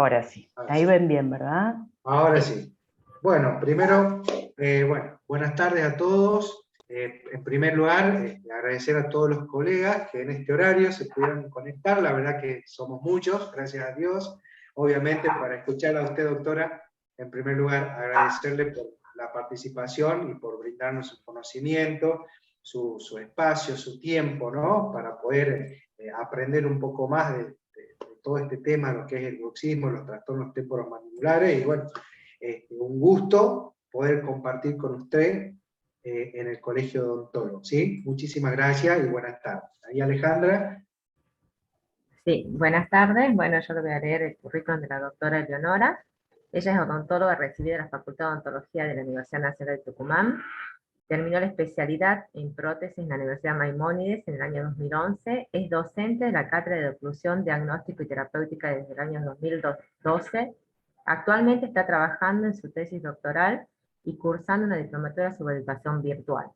Ahora sí. Ahí ven bien, ¿verdad? Ahora sí. Bueno, primero, buenas tardes a todos. En primer lugar, agradecer a todos los colegas que en este horario se pudieron conectar. La verdad que somos muchos, gracias a Dios. Obviamente, para escuchar a usted, doctora, en primer lugar, agradecerle por la participación y por brindarnos su conocimiento, su espacio, su tiempo, ¿no? Para poder aprender un poco más de todo este tema, lo que es el bruxismo, los trastornos temporomandibulares, y bueno, un gusto poder compartir con usted en el Colegio de Odontólogos, ¿sí? Muchísimas gracias y buenas tardes. Ahí Alejandra. Sí, buenas tardes. Bueno, yo le voy a leer el currículum de la doctora Eleonora. Ella es odontóloga recibida de la Facultad de Odontología de la Universidad Nacional de Tucumán. Terminó la especialidad en prótesis en la Universidad Maimónides en el año 2011. Es docente de la Cátedra de Oclusión, Diagnóstico y Terapéutica desde el año 2012. Actualmente está trabajando en su tesis doctoral y cursando una diplomatura sobre educación virtual.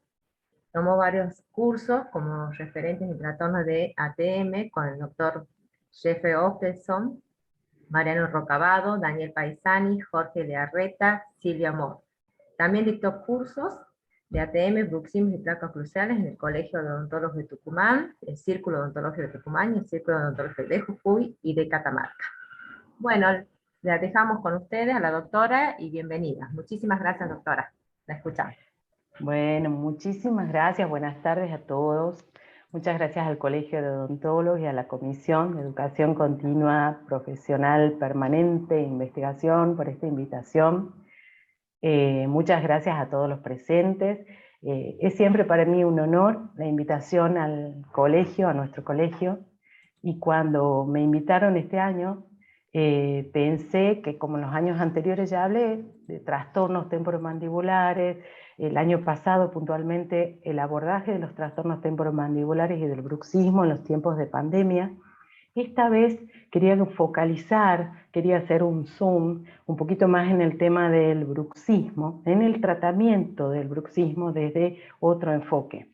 Tomó varios cursos como referentes en trastornos de ATM con el doctor Jeffrey Ofelson, Mariano Rocabado, Daniel Paisani, Jorge Learreta, Silvia Amor. También dictó cursos de ATM, bruxismo y placas cruciales en el Colegio de Odontólogos de Tucumán, el Círculo Odontológico de Tucumán y el Círculo Odontológico de Jujuy y de Catamarca. Bueno, la dejamos con ustedes a la doctora y bienvenida. Muchísimas gracias, doctora. La escuchamos. Bueno, muchísimas gracias. Buenas tardes a todos. Muchas gracias al Colegio de Odontólogos y a la Comisión de Educación Continua, Profesional, Permanente e Investigación por esta invitación. Muchas gracias a todos los presentes. Es siempre para mí un honor la invitación al colegio, a nuestro colegio, y cuando me invitaron este año, pensé que como en los años anteriores ya hablé de trastornos temporomandibulares, el año pasado puntualmente el abordaje de los trastornos temporomandibulares y del bruxismo en los tiempos de pandemia, esta vez quería focalizar, quería hacer un zoom un poquito más en el tema del bruxismo, en el tratamiento del bruxismo desde otro enfoque.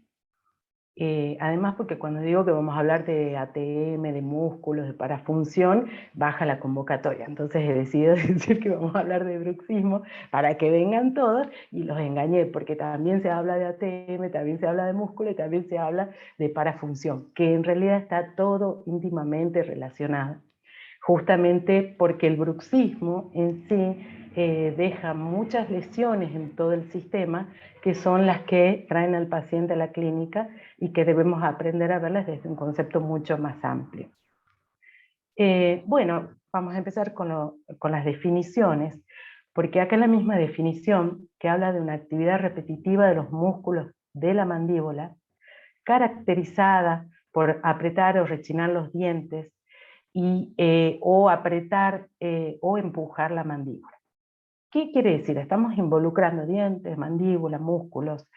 Además porque cuando digo que vamos a hablar de ATM, de músculos, de parafunción, baja la convocatoria. Entonces he decidido decir que vamos a hablar de bruxismo para que vengan todos, y los engañé, porque también se habla de ATM, también se habla de músculo y también se habla de parafunción, que en realidad está todo íntimamente relacionado. Justamente porque el bruxismo en sí deja muchas lesiones en todo el sistema, que son las que traen al paciente a la clínica y que debemos aprender a verlas desde un concepto mucho más amplio. Bueno, vamos a empezar con las definiciones, porque acá en la misma definición, que habla de una actividad repetitiva de los músculos de la mandíbula, caracterizada por apretar o rechinar los dientes, o apretar o empujar la mandíbula. ¿Qué quiere decir? Estamos involucrando dientes, mandíbula, músculos.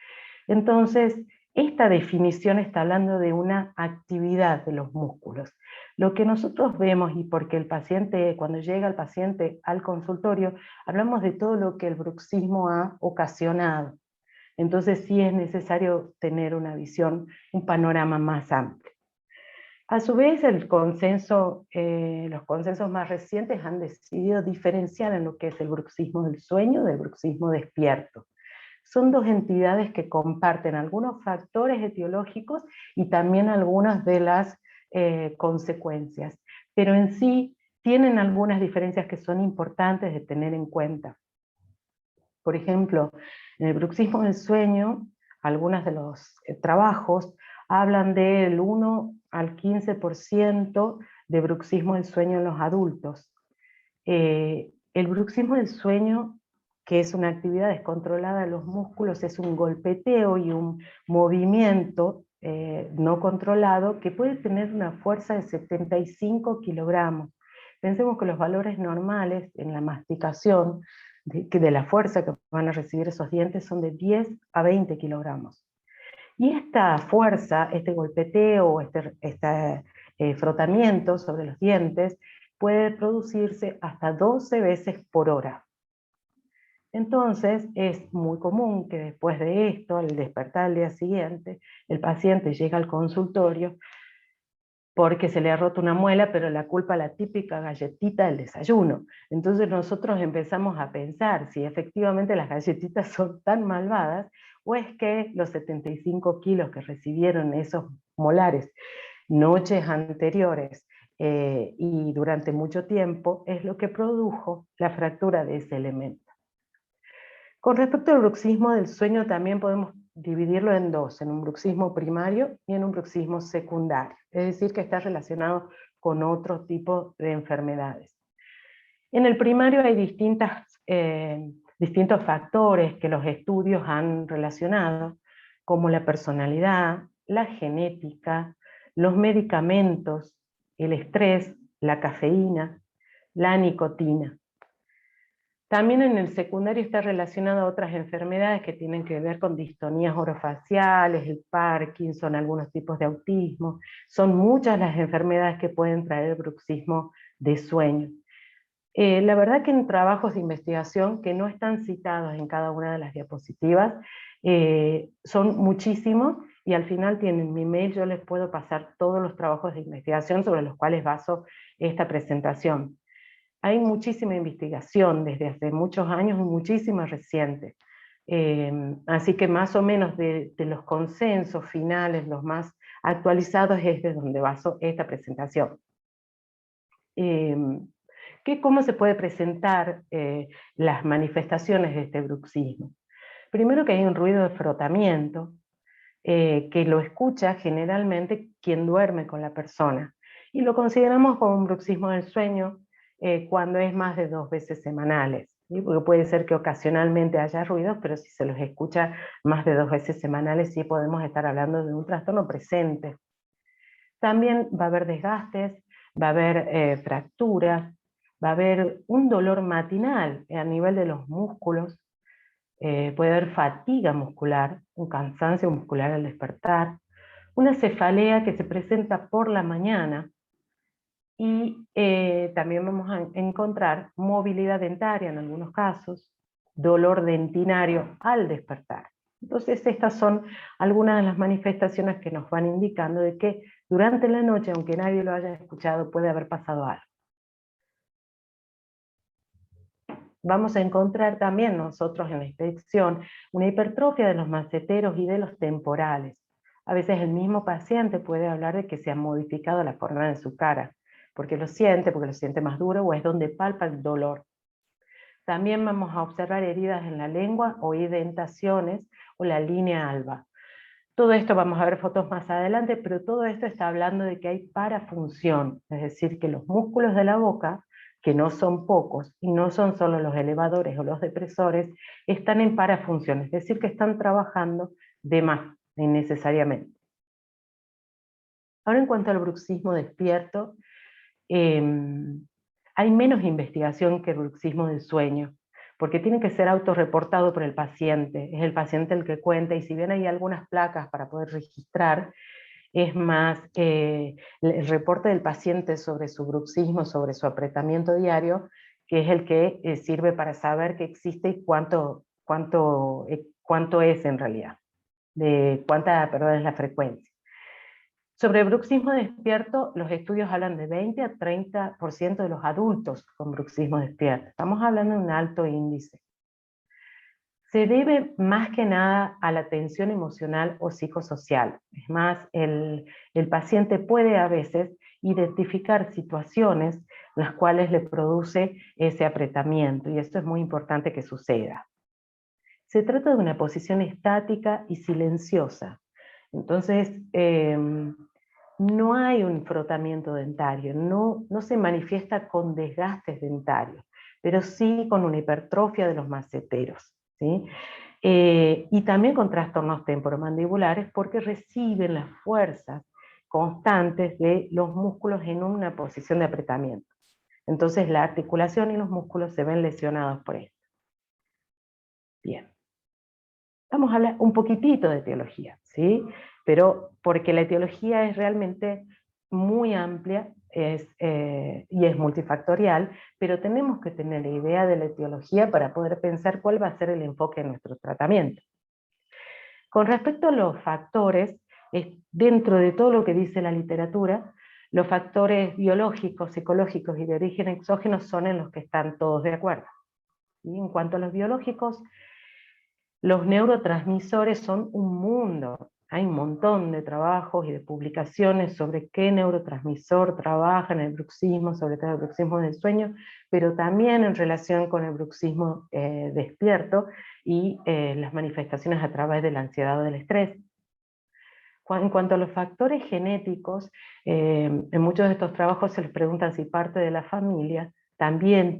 Entonces, esta definición está hablando de una actividad de los músculos. Lo que nosotros vemos, y porque el paciente, cuando llega el paciente al consultorio, hablamos de todo lo que el bruxismo ha ocasionado. Entonces sí es necesario tener una visión, un panorama más amplio. A su vez, los consensos más recientes han decidido diferenciar en lo que es el bruxismo del sueño del bruxismo despierto. Son dos entidades que comparten algunos factores etiológicos y también algunas de las consecuencias, pero en sí tienen algunas diferencias que son importantes de tener en cuenta. Por ejemplo, en el bruxismo del sueño, algunos de los trabajos hablan del 1 al 15% de bruxismo del sueño en los adultos. El bruxismo del sueño, que es una actividad descontrolada de los músculos, es un golpeteo y un movimiento no controlado que puede tener una fuerza de 75 kilogramos. Pensemos que los valores normales en la masticación de la fuerza que van a recibir esos dientes son de 10 a 20 kilogramos. Y esta fuerza, este golpeteo, este frotamiento sobre los dientes, puede producirse hasta 12 veces por hora. Entonces es muy común que después de esto, al despertar al día siguiente, el paciente llega al consultorio porque se le ha roto una muela, pero la culpa la típica galletita del desayuno. Entonces nosotros empezamos a pensar si efectivamente las galletitas son tan malvadas, o es que los 75 kilos que recibieron esos molares noches anteriores y durante mucho tiempo es lo que produjo la fractura de ese elemento. Con respecto al bruxismo del sueño también podemos dividirlo en dos, en un bruxismo primario y en un bruxismo secundario, es decir, que está relacionado con otro tipo de enfermedades. En el primario hay distintos factores que los estudios han relacionado, como la personalidad, la genética, los medicamentos, el estrés, la cafeína, la nicotina. También en el secundario está relacionado a otras enfermedades que tienen que ver con distonías orofaciales, el Parkinson, algunos tipos de autismo. Son muchas las enfermedades que pueden traer bruxismo de sueño. La verdad que en trabajos de investigación que no están citados en cada una de las diapositivas, son muchísimos, y al final tienen mi mail, yo les puedo pasar todos los trabajos de investigación sobre los cuales baso esta presentación. Hay muchísima investigación desde hace muchos años y muchísima reciente. Así que más o menos de los consensos finales, los más actualizados, es de donde baso esta presentación. ¿Cómo se puede presentar las manifestaciones de este bruxismo? Primero, que hay un ruido de frotamiento, que lo escucha generalmente quien duerme con la persona, y lo consideramos como un bruxismo del sueño cuando es más de 2 veces semanales, ¿sí? Porque puede ser que ocasionalmente haya ruidos, pero si se los escucha más de 2 veces semanales, sí podemos estar hablando de un trastorno presente. También va a haber desgastes, va a haber fracturas, va a haber un dolor matinal a nivel de los músculos, puede haber fatiga muscular, un cansancio muscular al despertar, una cefalea que se presenta por la mañana, y también vamos a encontrar movilidad dentaria en algunos casos, dolor dentinario al despertar. Entonces estas son algunas de las manifestaciones que nos van indicando de que durante la noche, aunque nadie lo haya escuchado, puede haber pasado algo. Vamos a encontrar también nosotros en la inspección una hipertrofia de los masseteros y de los temporales. A veces el mismo paciente puede hablar de que se ha modificado la forma de su cara, porque lo siente más duro, o es donde palpa el dolor. También vamos a observar heridas en la lengua o indentaciones o la línea alba. Todo esto vamos a ver fotos más adelante, pero todo esto está hablando de que hay parafunción, es decir, que los músculos de la boca, que no son pocos, y no son solo los elevadores o los depresores, están en parafunción, es decir, que están trabajando de más, innecesariamente. Ahora, en cuanto al bruxismo despierto, hay menos investigación que el bruxismo del sueño, porque tiene que ser autorreportado por el paciente, es el paciente el que cuenta, y si bien hay algunas placas para poder registrar, es más el reporte del paciente sobre su bruxismo, sobre su apretamiento diario, que es el que sirve para saber que existe y cuánto es en realidad, perdón, es la frecuencia. Sobre bruxismo despierto, los estudios hablan de 20 a 30% de los adultos con bruxismo despierto. Estamos hablando de un alto índice. Se debe más que nada a la tensión emocional o psicosocial. Es más, el paciente puede a veces identificar situaciones las cuales le produce ese apretamiento, y esto es muy importante que suceda. Se trata de una posición estática y silenciosa. Entonces, no hay un frotamiento dentario, no se manifiesta con desgastes dentarios, pero sí con una hipertrofia de los masseteros, ¿sí? Y también con trastornos temporomandibulares, porque reciben las fuerzas constantes de los músculos en una posición de apretamiento. Entonces la articulación y los músculos se ven lesionados por esto. Bien. Vamos a hablar un poquitito de etiología, ¿sí? Pero porque la etiología es realmente muy amplia y es multifactorial, pero tenemos que tener la idea de la etiología para poder pensar cuál va a ser el enfoque de nuestro tratamiento. Con respecto a los factores, dentro de todo lo que dice la literatura, Los factores biológicos, psicológicos y de origen exógeno son en los que están todos de acuerdo. Y en cuanto a los biológicos, los neurotransmisores son un mundo. Hay un montón de trabajos y de publicaciones sobre qué neurotransmisor trabaja en el bruxismo, sobre todo el bruxismo del sueño, pero también en relación con el bruxismo despierto y las manifestaciones a través de la ansiedad o del estrés. En cuanto a los factores genéticos, en muchos de estos trabajos se les pregunta si parte de la familia también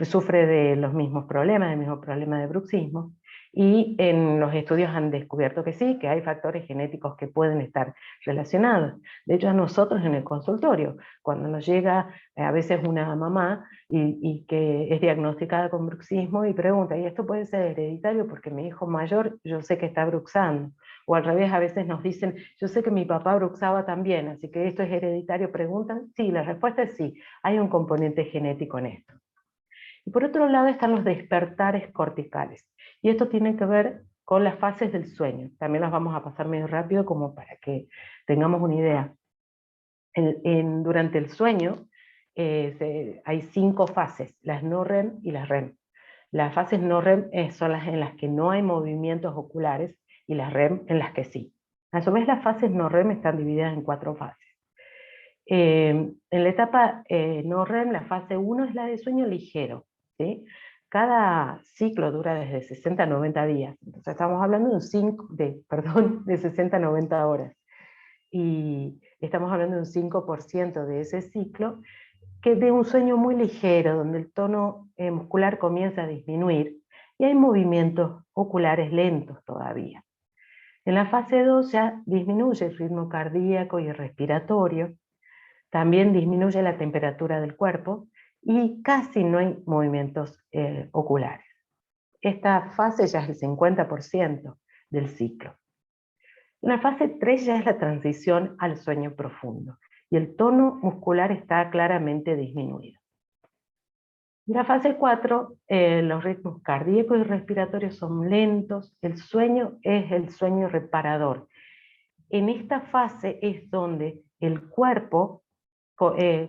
sufre de los mismos problemas, del mismo problema de bruxismo, y en los estudios han descubierto que sí, que hay factores genéticos que pueden estar relacionados. De hecho, a nosotros en el consultorio, cuando nos llega a veces una mamá y que es diagnosticada con bruxismo y pregunta, ¿y esto puede ser hereditario? Porque mi hijo mayor yo sé que está bruxando. O al revés, a veces nos dicen, yo sé que mi papá bruxaba también, así que esto es hereditario. Preguntan, sí, la respuesta es sí, hay un componente genético en esto. Y por otro lado están los despertares corticales, y esto tiene que ver con las fases del sueño. También las vamos a pasar medio rápido como para que tengamos una idea. Durante el sueño hay 5 fases, las no REM y las REM. Las fases no REM son las en las que no hay movimientos oculares, y las REM en las que sí. A su vez, las fases no REM están divididas en 4 fases. En la etapa no REM, la fase 1 es la de sueño ligero, ¿sí? Cada ciclo dura desde 60 a 90 días, entonces estamos hablando de 60 a 90 horas, y estamos hablando de un 5% de ese ciclo, que de un sueño muy ligero, donde el tono muscular comienza a disminuir, y hay movimientos oculares lentos todavía. En la fase 2 ya disminuye el ritmo cardíaco y el respiratorio, también disminuye la temperatura del cuerpo y casi no hay movimientos oculares. Esta fase ya es el 50% del ciclo. La fase 3 ya es la transición al sueño profundo y el tono muscular está claramente disminuido. En la fase 4, los ritmos cardíacos y respiratorios son lentos, el sueño es el sueño reparador. En esta fase es donde el cuerpo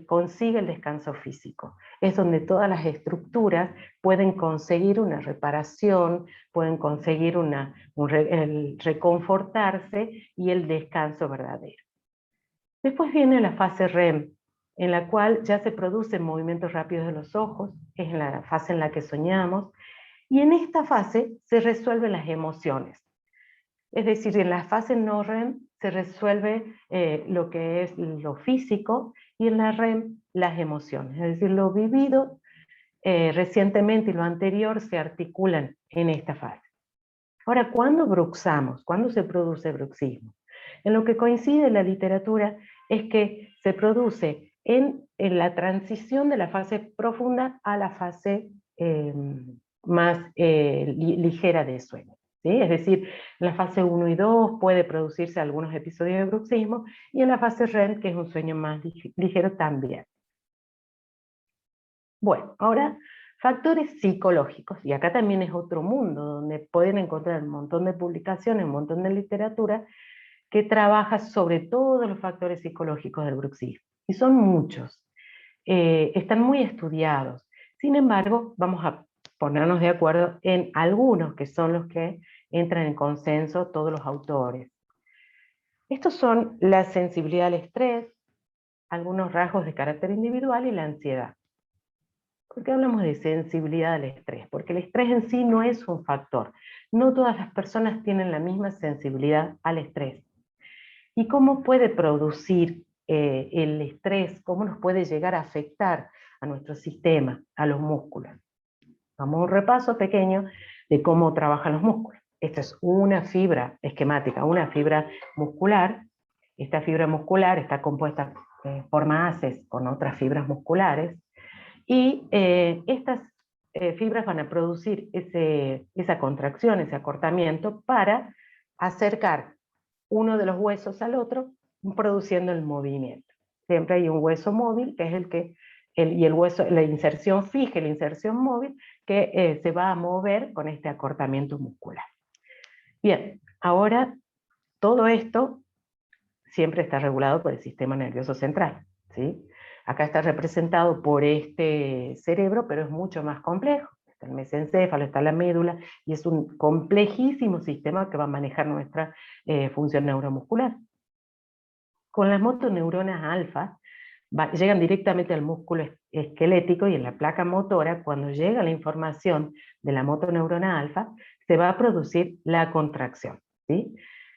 consigue el descanso físico. Es donde todas las estructuras pueden conseguir una reparación, pueden conseguir el reconfortarse y el descanso verdadero. Después viene la fase REM, en la cual ya se producen movimientos rápidos de los ojos, es la fase en la que soñamos, y en esta fase se resuelven las emociones. Es decir, en la fase no REM se resuelve lo que es lo físico, y en la REM las emociones. Es decir, lo vivido recientemente y lo anterior se articulan en esta fase. Ahora, ¿cuándo bruxamos? ¿Cuándo se produce bruxismo? En lo que coincide la literatura es que se produce en la transición de la fase profunda a la fase más ligera de sueño. ¿Sí? Es decir, en la fase 1 y 2 puede producirse algunos episodios de bruxismo, y en la fase REM, que es un sueño más ligero, también. Bueno, ahora, factores psicológicos, y acá también es otro mundo, donde pueden encontrar un montón de publicaciones, un montón de literatura, que trabaja sobre todos los factores psicológicos del bruxismo, y son muchos, están muy estudiados. Sin embargo, vamos a ponernos de acuerdo en algunos que son los que entran en consenso todos los autores. Estos son la sensibilidad al estrés, algunos rasgos de carácter individual y la ansiedad. ¿Por qué hablamos de sensibilidad al estrés? Porque el estrés en sí no es un factor. No todas las personas tienen la misma sensibilidad al estrés. ¿Y cómo puede producir el estrés? ¿Cómo nos puede llegar a afectar a nuestro sistema, a los músculos? Vamos a un repaso pequeño de cómo trabajan los músculos. Esta es una fibra esquemática, una fibra muscular. Esta fibra muscular está compuesta de forma haces con otras fibras musculares, y estas fibras van a producir esa contracción, ese acortamiento, para acercar uno de los huesos al otro, produciendo el movimiento. Siempre hay un hueso móvil, que es y el hueso, la inserción fija, la inserción móvil, que se va a mover con este acortamiento muscular. Bien, ahora todo esto siempre está regulado por el sistema nervioso central, ¿sí? Acá está representado por este cerebro, pero es mucho más complejo. Está el mesencéfalo, está la médula, y es un complejísimo sistema que va a manejar nuestra función neuromuscular. Con las motoneuronas alfa, llegan directamente al músculo esquelético, y en la placa motora, cuando llega la información de la motoneurona alfa, se va a producir la contracción, ¿sí?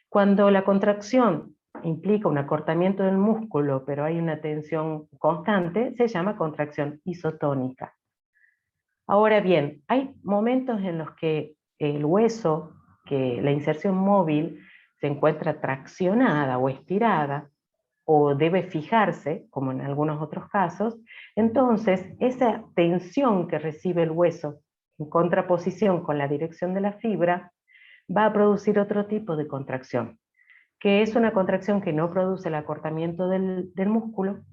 Cuando la contracción implica un acortamiento del músculo, pero hay una tensión constante, se llama contracción isotónica. Ahora bien, hay momentos en los que el hueso, que la inserción móvil se encuentra traccionada o estirada, o debe fijarse, como en algunos otros casos. Entonces esa tensión que recibe el hueso en contraposición con la dirección de la fibra va a producir otro tipo de contracción, que es una contracción que no produce el acortamiento del músculo,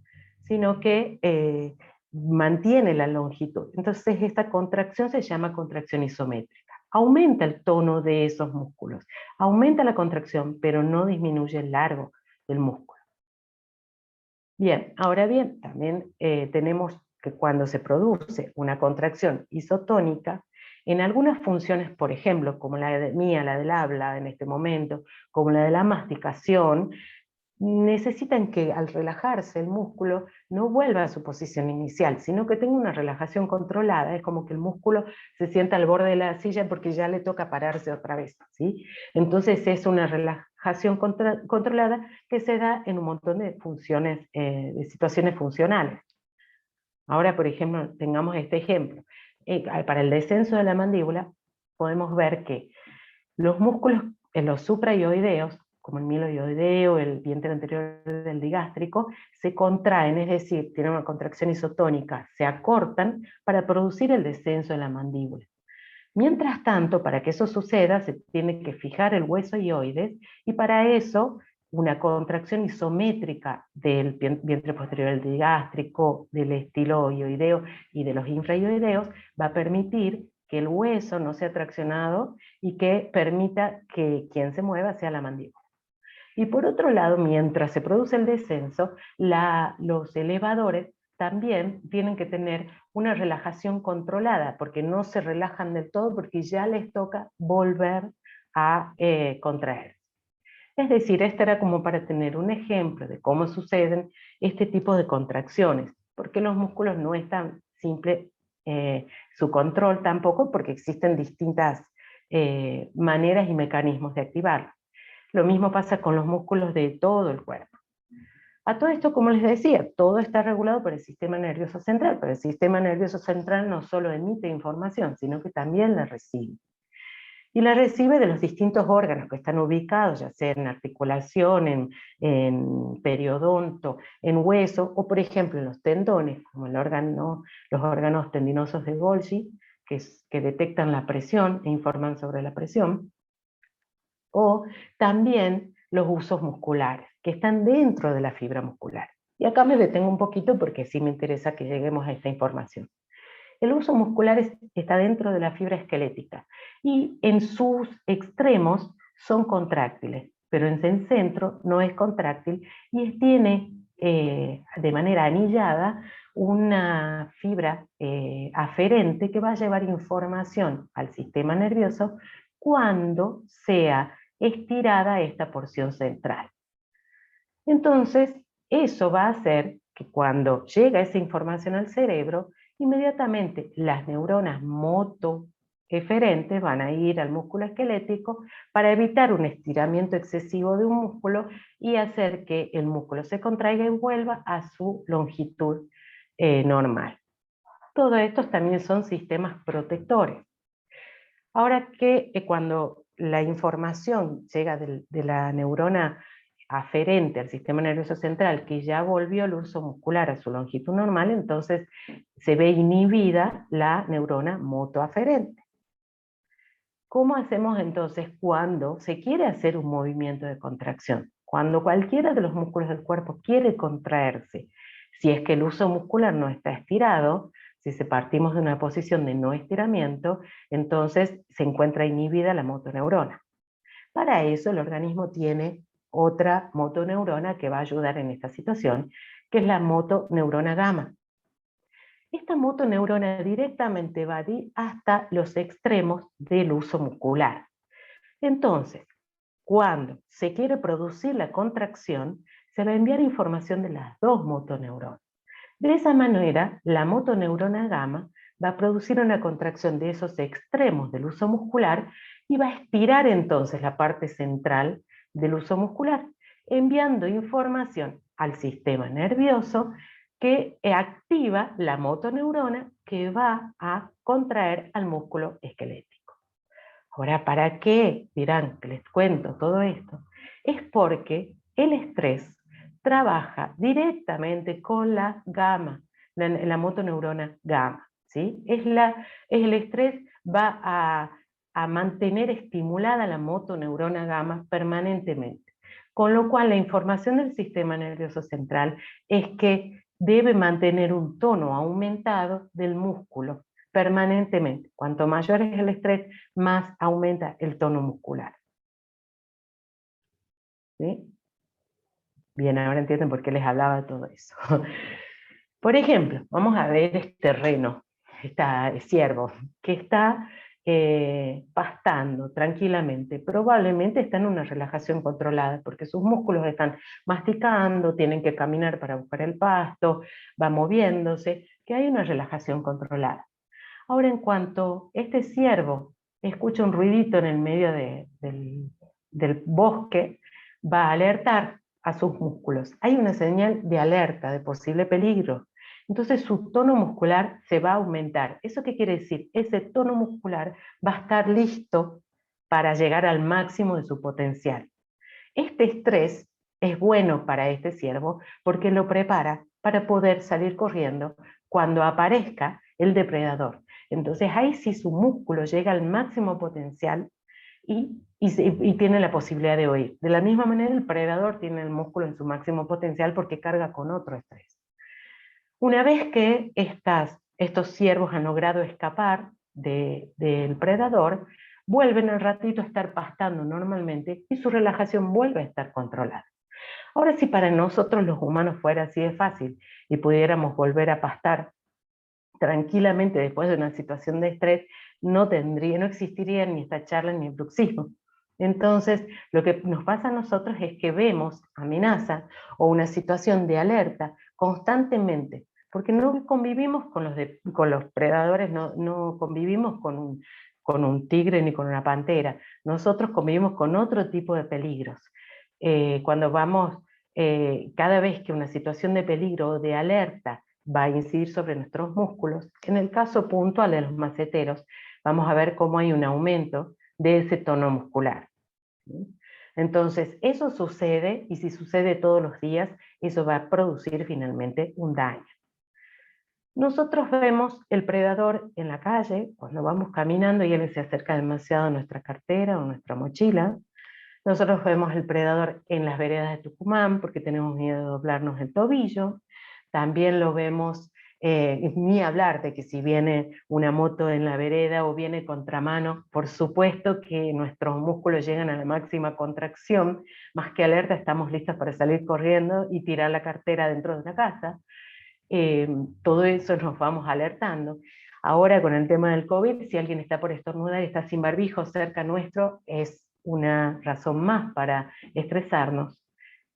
sino que mantiene la longitud. Entonces esta contracción se llama contracción isométrica. Aumenta el tono de esos músculos, aumenta la contracción, pero no disminuye el largo del músculo. Bien, ahora bien, también tenemos que cuando se produce una contracción isotónica, en algunas funciones, por ejemplo, como la mía, la del habla en este momento, como la de la masticación, necesitan que al relajarse el músculo no vuelva a su posición inicial, sino que tenga una relajación controlada. Es como que el músculo se sienta al borde de la silla porque ya le toca pararse otra vez, ¿sí? Entonces es una relajación controlada que se da en un montón de funciones, de situaciones funcionales. Ahora, por ejemplo, tengamos este ejemplo. Para el descenso de la mandíbula, podemos ver que los músculos en los suprayoideos, como el miloioideo, el vientre anterior del digástrico, se contraen, es decir, tienen una contracción isotónica, se acortan para producir el descenso de la mandíbula. Mientras tanto, para que eso suceda, se tiene que fijar el hueso ioides, y para eso una contracción isométrica del vientre posterior del digástrico, del estiloioideo y de los infraioideos va a permitir que el hueso no sea traccionado y que permita que quien se mueva sea la mandíbula. Y por otro lado, mientras se produce el descenso, los elevadores también tienen que tener una relajación controlada, porque no se relajan del todo, porque ya les toca volver a contraer. Es decir, este era como para tener un ejemplo de cómo suceden este tipo de contracciones, porque los músculos no es tan simple su control tampoco, porque existen distintas maneras y mecanismos de activarlo. Lo mismo pasa con los músculos de todo el cuerpo. A todo esto, como les decía, todo está regulado por el sistema nervioso central, pero el sistema nervioso central no solo emite información, sino que también la recibe. Y la recibe de los distintos órganos que están ubicados, ya sea en articulación, en periodonto, en hueso, o por ejemplo en los tendones, como los órganos tendinosos de Golgi, que detectan la presión e informan sobre la presión, o también los usos musculares, que están dentro de la fibra muscular. Y acá me detengo un poquito porque sí me interesa que lleguemos a esta información. El uso muscular está dentro de la fibra esquelética, y en sus extremos son contráctiles, pero en el centro no es contráctil, y tiene de manera anillada una fibra aferente que va a llevar información al sistema nervioso cuando sea estirada esta porción central. Entonces, eso va a hacer que cuando llega esa información al cerebro, inmediatamente las neuronas motoeferentes van a ir al músculo esquelético para evitar un estiramiento excesivo de un músculo y hacer que el músculo se contraiga y vuelva a su longitud normal. Todo estos también son sistemas protectores. Ahora que cuando la información llega de la neurona aferente al sistema nervioso central, que ya volvió el uso muscular a su longitud normal, entonces se ve inhibida la neurona motoaferente. ¿Cómo hacemos entonces cuando se quiere hacer un movimiento de contracción? Cuando cualquiera de los músculos del cuerpo quiere contraerse, si es que el uso muscular no está estirado, si partimos de una posición de no estiramiento, entonces se encuentra inhibida la motoneurona. Para eso el organismo tiene otra motoneurona que va a ayudar en esta situación, que es la motoneurona gamma. Esta motoneurona directamente va a ir hasta los extremos del uso muscular. Entonces, cuando se quiere producir la contracción, se va a enviar información de las dos motoneuronas. De esa manera, la motoneurona gamma va a producir una contracción de esos extremos del uso muscular y va a estirar entonces la parte central del uso muscular, enviando información al sistema nervioso que activa la motoneurona que va a contraer al músculo esquelético. Ahora, ¿para qué dirán que les cuento todo esto? Es porque el estrés trabaja directamente con la gamma, la motoneurona gamma, ¿sí? El estrés va a mantener estimulada la motoneurona gamma permanentemente, con lo cual la información del sistema nervioso central es que debe mantener un tono aumentado del músculo permanentemente. Cuanto mayor es el estrés, más aumenta el tono muscular. ¿Sí? Bien, ahora entienden por qué les hablaba de todo eso. Por ejemplo, vamos a ver este reno, este ciervo, que está pastando tranquilamente. Probablemente está en una relajación controlada, porque sus músculos están masticando, tienen que caminar para buscar el pasto, va moviéndose, que hay una relajación controlada. Ahora, en cuanto este ciervo escucha un ruidito en el medio del bosque, va a alertar a sus músculos. Hay una señal de alerta, de posible peligro. Entonces su tono muscular se va a aumentar. ¿Eso qué quiere decir? Ese tono muscular va a estar listo para llegar al máximo de su potencial. Este estrés es bueno para este ciervo porque lo prepara para poder salir corriendo cuando aparezca el depredador. Entonces ahí sí su músculo llega al máximo potencial y tiene la posibilidad de huir. De la misma manera el predador tiene el músculo en su máximo potencial porque carga con otro estrés. Una vez que estos ciervos han logrado escapar del predador, vuelven al ratito a estar pastando normalmente y su relajación vuelve a estar controlada. Ahora, si para nosotros los humanos fuera así de fácil y pudiéramos volver a pastar tranquilamente después de una situación de estrés, no existiría ni esta charla ni el bruxismo. Entonces, lo que nos pasa a nosotros es que vemos amenaza o una situación de alerta constantemente, porque no convivimos con los predadores, no convivimos con un tigre ni con una pantera, nosotros convivimos con otro tipo de peligros. Cuando cada vez que una situación de peligro o de alerta va a incidir sobre nuestros músculos, en el caso puntual de los maceteros, vamos a ver cómo hay un aumento de ese tono muscular. Entonces, eso sucede, y si sucede todos los días, eso va a producir finalmente un daño. Nosotros vemos el predador en la calle, cuando vamos caminando y él se acerca demasiado a nuestra cartera o nuestra mochila. Nosotros vemos el predador en las veredas de Tucumán porque tenemos miedo de doblarnos el tobillo. También lo vemos, ni hablar de que si viene una moto en la vereda o viene contramano, por supuesto que nuestros músculos llegan a la máxima contracción, más que alerta estamos listos para salir corriendo y tirar la cartera dentro de la casa. Todo eso nos vamos alertando. Ahora con el tema del COVID, si alguien está por estornudar y está sin barbijo cerca nuestro, es una razón más para estresarnos.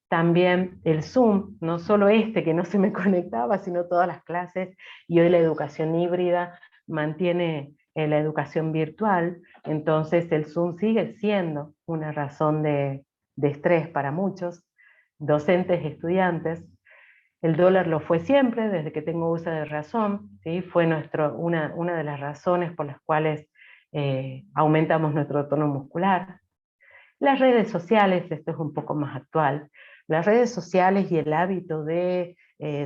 También el Zoom, no solo que no se me conectaba, sino todas las clases, y hoy la educación híbrida mantiene la educación virtual, entonces el Zoom sigue siendo una razón de estrés para muchos, docentes, estudiantes. El dólar lo fue siempre, desde que tengo uso de razón, ¿sí? Fue una de las razones por las cuales aumentamos nuestro tono muscular. Las redes sociales, esto es un poco más actual, las redes sociales y el hábito de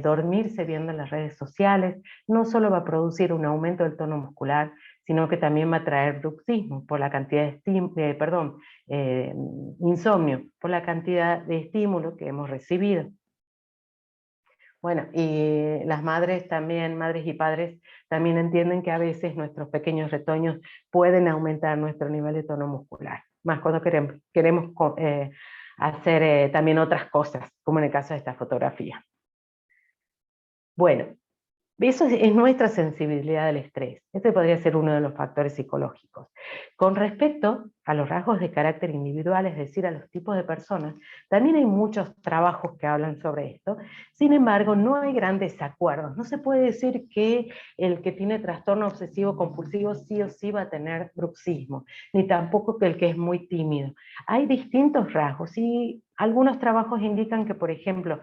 dormirse viendo las redes sociales no solo va a producir un aumento del tono muscular, sino que también va a traer bruxismo por la cantidad de insomnio, por la cantidad de estímulo que hemos recibido. Bueno, y las madres también, madres y padres, también entienden que a veces nuestros pequeños retoños pueden aumentar nuestro nivel de tono muscular, más cuando queremos hacer también otras cosas, como en el caso de esta fotografía. Bueno, eso es nuestra sensibilidad al estrés. Este podría ser uno de los factores psicológicos. Con respecto a los rasgos de carácter individual, es decir, a los tipos de personas, también hay muchos trabajos que hablan sobre esto. Sin embargo, no hay grandes acuerdos. No se puede decir que el que tiene trastorno obsesivo compulsivo sí o sí va a tener bruxismo, ni tampoco que el que es muy tímido. Hay distintos rasgos y algunos trabajos indican que, por ejemplo,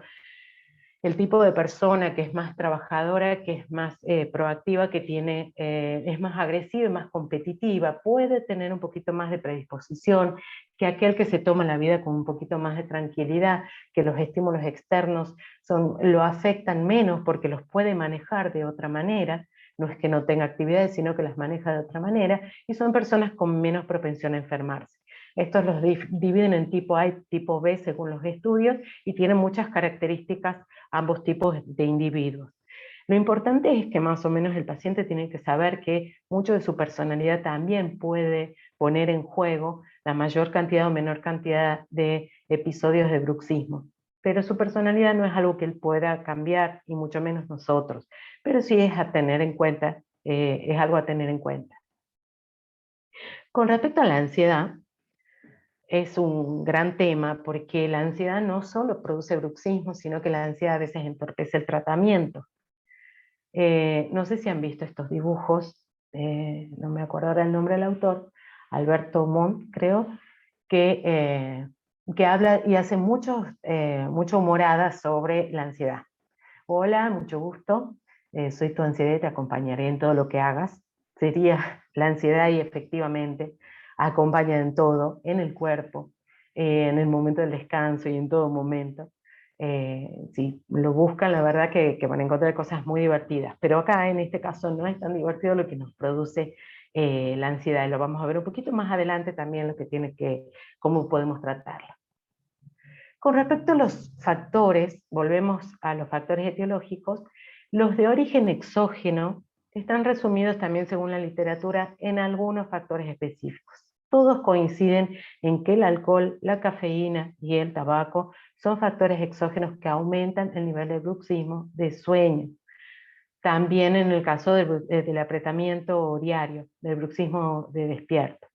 el tipo de persona que es más trabajadora, que es más proactiva, que es más agresiva y más competitiva, puede tener un poquito más de predisposición que aquel que se toma la vida con un poquito más de tranquilidad, que los estímulos externos lo afectan menos porque los puede manejar de otra manera. No es que no tenga actividades, sino que las maneja de otra manera, y son personas con menos propensión a enfermarse. Estos los dividen en tipo A y tipo B según los estudios, y tienen muchas características ambos tipos de individuos. Lo importante es que más o menos el paciente tiene que saber que mucho de su personalidad también puede poner en juego la mayor cantidad o menor cantidad de episodios de bruxismo. Pero su personalidad no es algo que él pueda cambiar, y mucho menos nosotros. Pero sí es a tener en cuenta, es algo a tener en cuenta. Con respecto a la ansiedad, es un gran tema porque la ansiedad no solo produce bruxismo, sino que la ansiedad a veces entorpece el tratamiento. No sé si han visto estos dibujos, no me acuerdo ahora el nombre del autor, Alberto Montt, creo, que habla y hace mucha humorada sobre la ansiedad. Hola, mucho gusto, soy tu ansiedad y te acompañaré en todo lo que hagas. Sería la ansiedad, y efectivamente acompaña en todo, en el cuerpo, en el momento del descanso y en todo momento. Si lo buscan, la verdad que van a encontrar cosas muy divertidas, pero acá en este caso no es tan divertido lo que nos produce la ansiedad, y lo vamos a ver un poquito más adelante también, cómo podemos tratarla. Con respecto a los factores, volvemos a los factores etiológicos, los de origen exógeno están resumidos también según la literatura en algunos factores específicos. Todos coinciden en que el alcohol, la cafeína y el tabaco son factores exógenos que aumentan el nivel de bruxismo, de sueño. También en el caso del apretamiento diario, del bruxismo de despierto.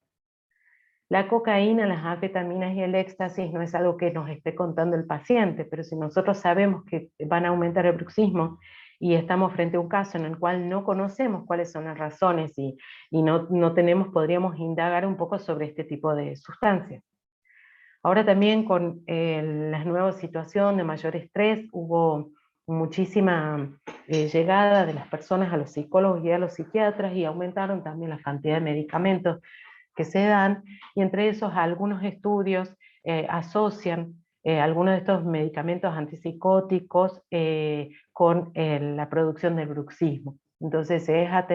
La cocaína, las anfetaminas y el éxtasis no es algo que nos esté contando el paciente, pero si nosotros sabemos que van a aumentar el bruxismo y estamos frente a un caso en el cual no conocemos cuáles son las razones y podríamos indagar un poco sobre este tipo de sustancias. Ahora también con la nueva situación de mayor estrés, hubo muchísima llegada de las personas a los psicólogos y a los psiquiatras, y aumentaron también la cantidad de medicamentos que se dan, y entre esos algunos estudios asocian algunos de estos medicamentos antipsicóticos con la producción del bruxismo. Entonces es a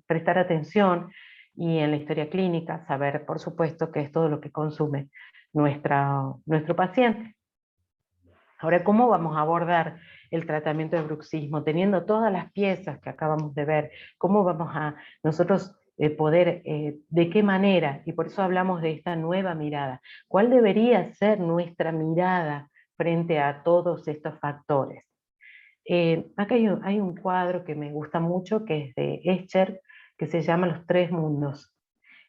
prestar atención, y en la historia clínica saber, por supuesto, que es todo lo que consume nuestro paciente. Ahora, ¿cómo vamos a abordar el tratamiento de bruxismo? Teniendo todas las piezas que acabamos de ver, ¿cómo vamos a nosotros de qué manera? Y por eso hablamos de esta nueva mirada. ¿Cuál debería ser nuestra mirada frente a todos estos factores? Acá hay un cuadro que me gusta mucho, que es de Escher, que se llama Los Tres Mundos.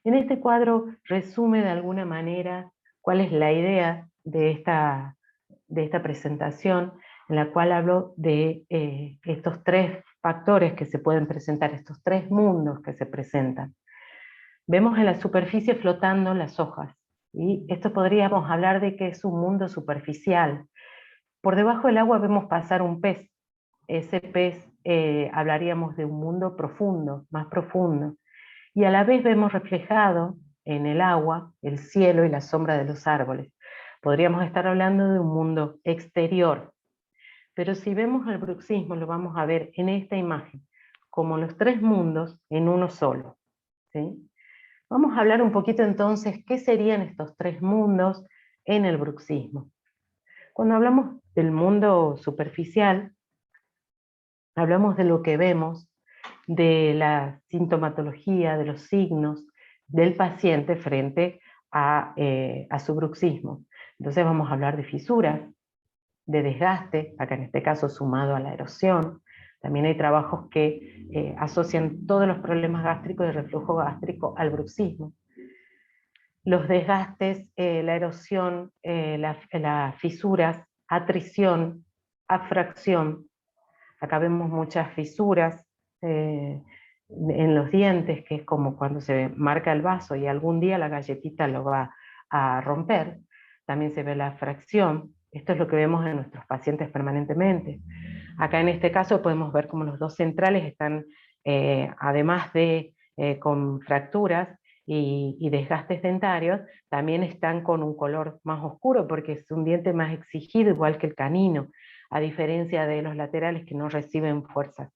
En este cuadro resume de alguna manera cuál es la idea de esta presentación, en la cual hablo de estos tres factores que se pueden presentar, estos tres mundos que se presentan. Vemos en la superficie flotando las hojas, y esto podríamos hablar de que es un mundo superficial. Por debajo del agua vemos pasar un pez. Ese pez hablaríamos de un mundo profundo, más profundo. Y a la vez vemos reflejado en el agua el cielo y la sombra de los árboles. Podríamos estar hablando de un mundo exterior. Pero si vemos el bruxismo, lo vamos a ver en esta imagen, como los tres mundos en uno solo, ¿sí? Vamos a hablar un poquito entonces qué serían estos tres mundos en el bruxismo. Cuando hablamos del mundo superficial, hablamos de lo que vemos, de la sintomatología, de los signos del paciente frente a su bruxismo. Entonces vamos a hablar de fisuras, de desgaste, acá en este caso sumado a la erosión. También hay trabajos que asocian todos los problemas gástricos y reflujo gástrico al bruxismo. Los desgastes, la erosión, las fisuras, atrición, afracción. Acá vemos muchas fisuras en los dientes, que es como cuando se marca el vaso y algún día la galletita lo va a romper. También se ve la fracción. Esto es lo que vemos en nuestros pacientes permanentemente. Acá en este caso podemos ver como los dos centrales están, además de con fracturas y desgastes dentarios, también están con un color más oscuro porque es un diente más exigido, igual que el canino, a diferencia de los laterales que no reciben fuerzas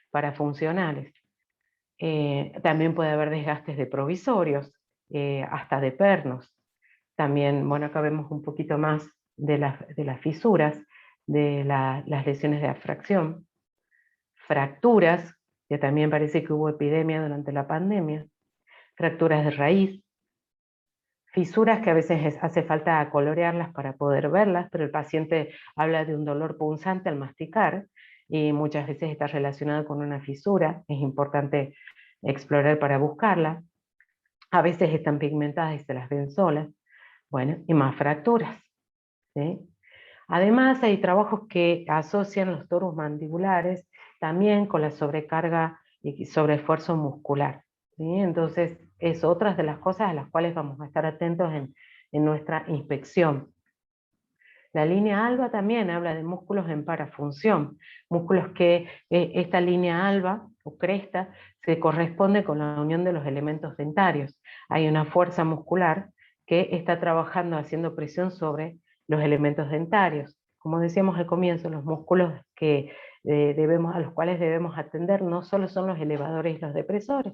parafuncionales. También puede haber desgastes de provisorios, hasta de pernos. También, bueno, acá vemos un poquito más de las fisuras, de las lesiones de afracción. Fracturas, que también parece que hubo epidemia durante la pandemia. Fracturas de raíz. Fisuras que a veces hace falta colorearlas para poder verlas, pero el paciente habla de un dolor punzante al masticar, y muchas veces está relacionado con una fisura. Es importante explorar para buscarla. A veces están pigmentadas y se las ven solas. Bueno, y más fracturas, ¿sí? Además hay trabajos que asocian los torus mandibulares también con la sobrecarga y sobreesfuerzo muscular, ¿sí? Entonces es otra de las cosas a las cuales vamos a estar atentos en nuestra inspección. La línea alba también habla de músculos en parafunción, músculos que esta línea alba o cresta se corresponde con la unión de los elementos dentarios. Hay una fuerza muscular que está trabajando haciendo presión sobre los elementos dentarios. Como decíamos al comienzo, los músculos que a los cuales debemos atender no solo son los elevadores y los depresores,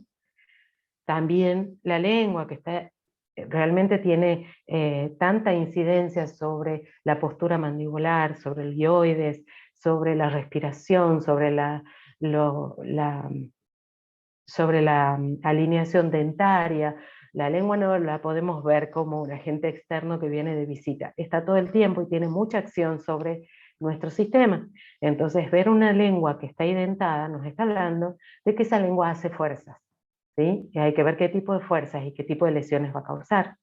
también la lengua, que realmente tiene tanta incidencia sobre la postura mandibular, sobre el hioides, sobre la respiración, sobre sobre la alineación dentaria. La lengua no la podemos ver como un agente externo que viene de visita. Está todo el tiempo y tiene mucha acción sobre nuestro sistema. Entonces, ver una lengua que está identada nos está hablando de que esa lengua hace fuerzas, ¿sí? Y hay que ver qué tipo de fuerzas y qué tipo de lesiones va a causar.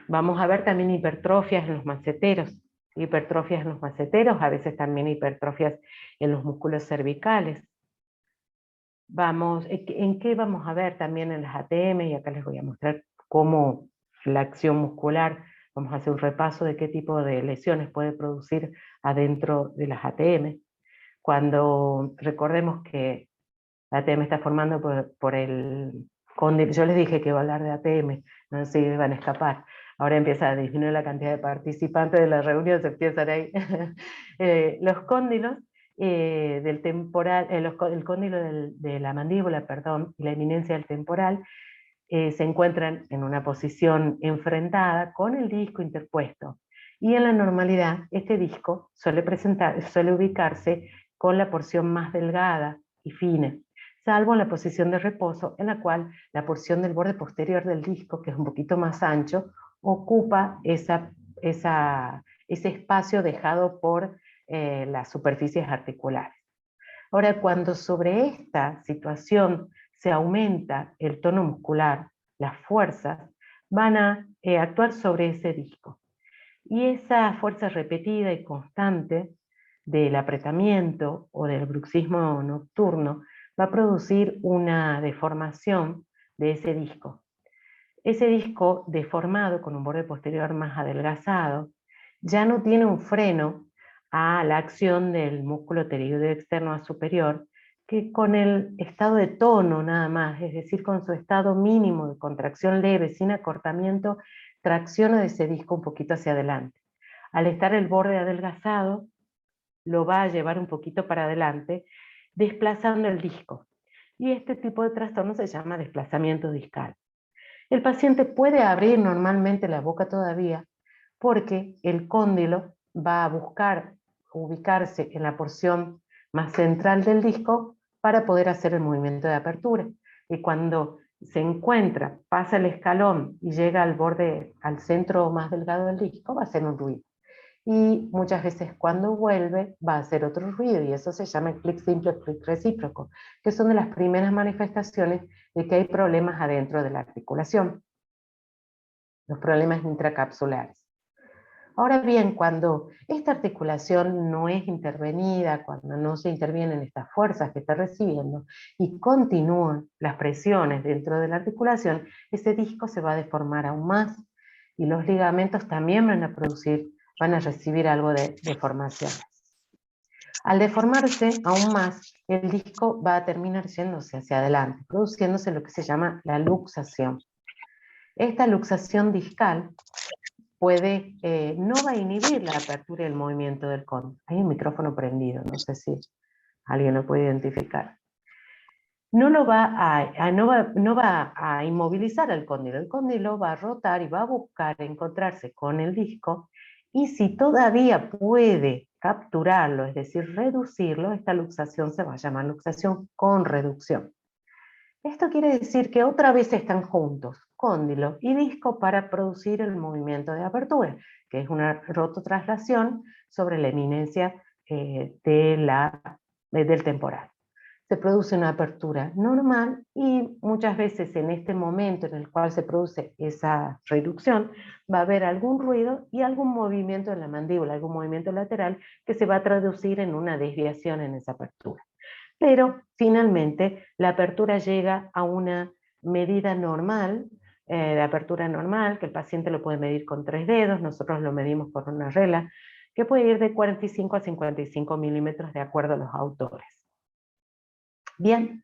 Vamos a ver también hipertrofias en los maceteros. Hipertrofias en los maceteros, a veces también hipertrofias en los músculos cervicales. ¿En qué vamos a ver también en las ATM? Y acá les voy a mostrar cómo la acción muscular, vamos a hacer un repaso de qué tipo de lesiones puede producir adentro de las ATM. Cuando recordemos que la ATM está formando por el cóndilo, yo les dije que iba a hablar de ATM, no sé si iban a escapar. Ahora empieza a disminuir la cantidad de participantes de la reunión, se empiezan ahí. Los cóndilos del temporal, el cóndilo de la mandíbula, perdón, y la eminencia del temporal, se encuentran en una posición enfrentada con el disco interpuesto. Y en la normalidad, este disco suele ubicarse con la porción más delgada y fina, salvo en la posición de reposo, en la cual la porción del borde posterior del disco, que es un poquito más ancho, ocupa ese espacio dejado por las superficies articulares. Ahora, cuando sobre esta situación se aumenta el tono muscular, las fuerzas van a actuar sobre ese disco. Y esa fuerza repetida y constante del apretamiento o del bruxismo nocturno va a producir una deformación de ese disco. Ese disco deformado con un borde posterior más adelgazado ya no tiene un freno a la acción del músculo pterigoideo externo a superior, que con el estado de tono nada más, es decir, con su estado mínimo de contracción leve, sin acortamiento, tracciona de ese disco un poquito hacia adelante. Al estar el borde adelgazado, lo va a llevar un poquito para adelante, desplazando el disco. Y este tipo de trastorno se llama desplazamiento discal. El paciente puede abrir normalmente la boca todavía porque el cóndilo va a buscar ubicarse en la porción más central del disco para poder hacer el movimiento de apertura. Y cuando se encuentra, pasa el escalón y llega al borde, al centro más delgado del disco, va a hacer un ruido. Y muchas veces cuando vuelve va a hacer otro ruido, y eso se llama el clic simple, clic recíproco, que son de las primeras manifestaciones de que hay problemas adentro de la articulación, los problemas intracapsulares. Ahora bien, cuando esta articulación no es intervenida, cuando no se intervienen estas fuerzas que está recibiendo y continúan las presiones dentro de la articulación, ese disco se va a deformar aún más y los ligamentos también van a recibir algo de deformaciones. Al deformarse aún más, el disco va a terminar yéndose hacia adelante, produciéndose lo que se llama la luxación. Esta luxación discal no va a inhibir la apertura y el movimiento del cóndilo. Hay un micrófono prendido, no sé si alguien lo puede identificar. No va a inmovilizar al cóndilo. El cóndilo va a rotar y va a buscar encontrarse con el disco, y si todavía puede capturarlo, es decir, reducirlo, esta luxación se va a llamar luxación con reducción. Esto quiere decir que otra vez están juntos, cóndilo y disco, para producir el movimiento de apertura, que es una rototraslación sobre la eminencia del temporal. Se produce una apertura normal y muchas veces en este momento en el cual se produce esa reducción va a haber algún ruido y algún movimiento en la mandíbula, algún movimiento lateral que se va a traducir en una desviación en esa apertura. Pero finalmente la apertura llega a una medida normal, de apertura normal, que el paciente lo puede medir con 3 dedos, nosotros lo medimos por una regla, que puede ir de 45 a 55 milímetros de acuerdo a los autores. Bien,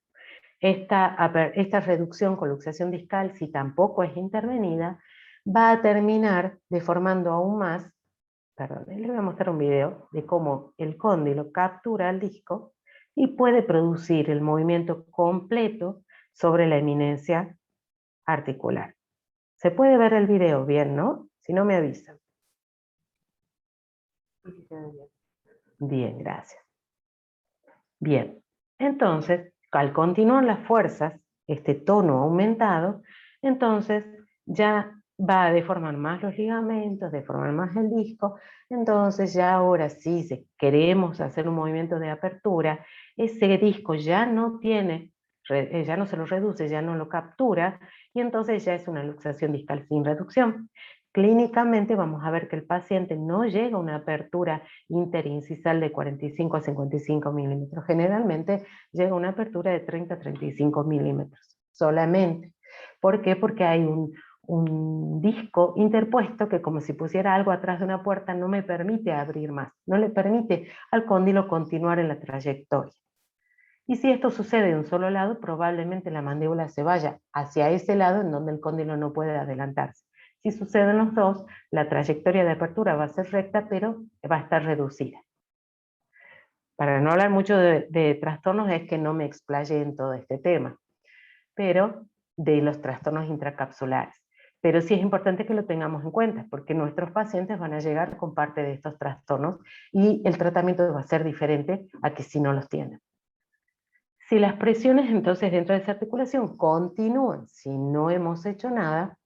esta reducción con luxación discal, si tampoco es intervenida, va a terminar deformando aún más. Perdón, les voy a mostrar un video de cómo el cóndilo captura el disco y puede producir el movimiento completo sobre la eminencia articular. Se puede ver el video bien, ¿no? Si no, me avisan. Bien, gracias. Bien, entonces, al continuar las fuerzas, este tono aumentado, entonces ya va a deformar más los ligamentos, deformar más el disco. Entonces ya ahora sí, si queremos hacer un movimiento de apertura, ese disco ya no se lo reduce, ya no lo captura, y entonces ya es una luxación discal sin reducción. Clínicamente vamos a ver que el paciente no llega a una apertura interincisal de 45 a 55 milímetros. Generalmente llega a una apertura de 30 a 35 milímetros solamente. ¿Por qué? Porque hay un disco interpuesto que, como si pusiera algo atrás de una puerta, no me permite abrir más, no le permite al cóndilo continuar en la trayectoria. Y si esto sucede de un solo lado, probablemente la mandíbula se vaya hacia ese lado en donde el cóndilo no puede adelantarse. Si suceden los dos, la trayectoria de apertura va a ser recta, pero va a estar reducida. Para no hablar mucho de trastornos, es que no me explaye en todo este tema, pero de los trastornos intracapsulares. Pero sí es importante que lo tengamos en cuenta, porque nuestros pacientes van a llegar con parte de estos trastornos y el tratamiento va a ser diferente a que si no los tienen. Si las presiones entonces dentro de esa articulación continúan, si no hemos hecho nada,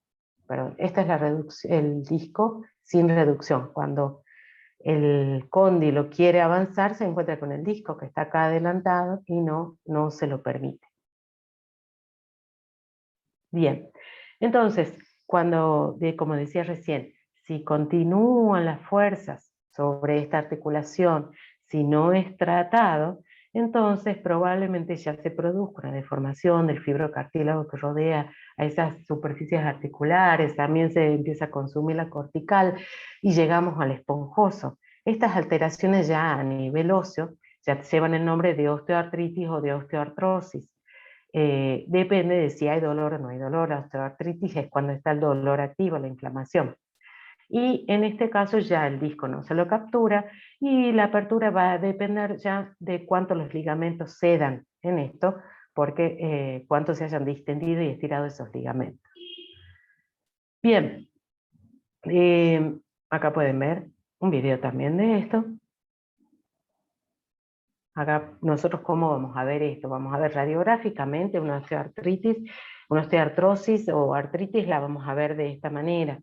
perdón, esta es el disco sin reducción. Cuando el cóndilo quiere avanzar, se encuentra con el disco que está acá adelantado y no se lo permite. Bien, entonces, como decía recién, si continúan las fuerzas sobre esta articulación, si no es tratado, entonces probablemente ya se produzca una deformación del fibrocartílago que rodea a esas superficies articulares, también se empieza a consumir la cortical y llegamos al esponjoso. Estas alteraciones ya a nivel óseo ya llevan el nombre de osteoartritis o de osteoartrosis. Depende de si hay dolor o no hay dolor. La osteoartritis es cuando está el dolor activo, la inflamación. Y en este caso ya el disco no se lo captura y la apertura va a depender ya de cuánto los ligamentos cedan en esto, porque cuánto se hayan distendido y estirado esos ligamentos. Bien, acá pueden ver un video también de esto. Acá nosotros cómo vamos a ver esto, vamos a ver radiográficamente una osteoartritis, una osteoartrosis o artritis la vamos a ver de esta manera.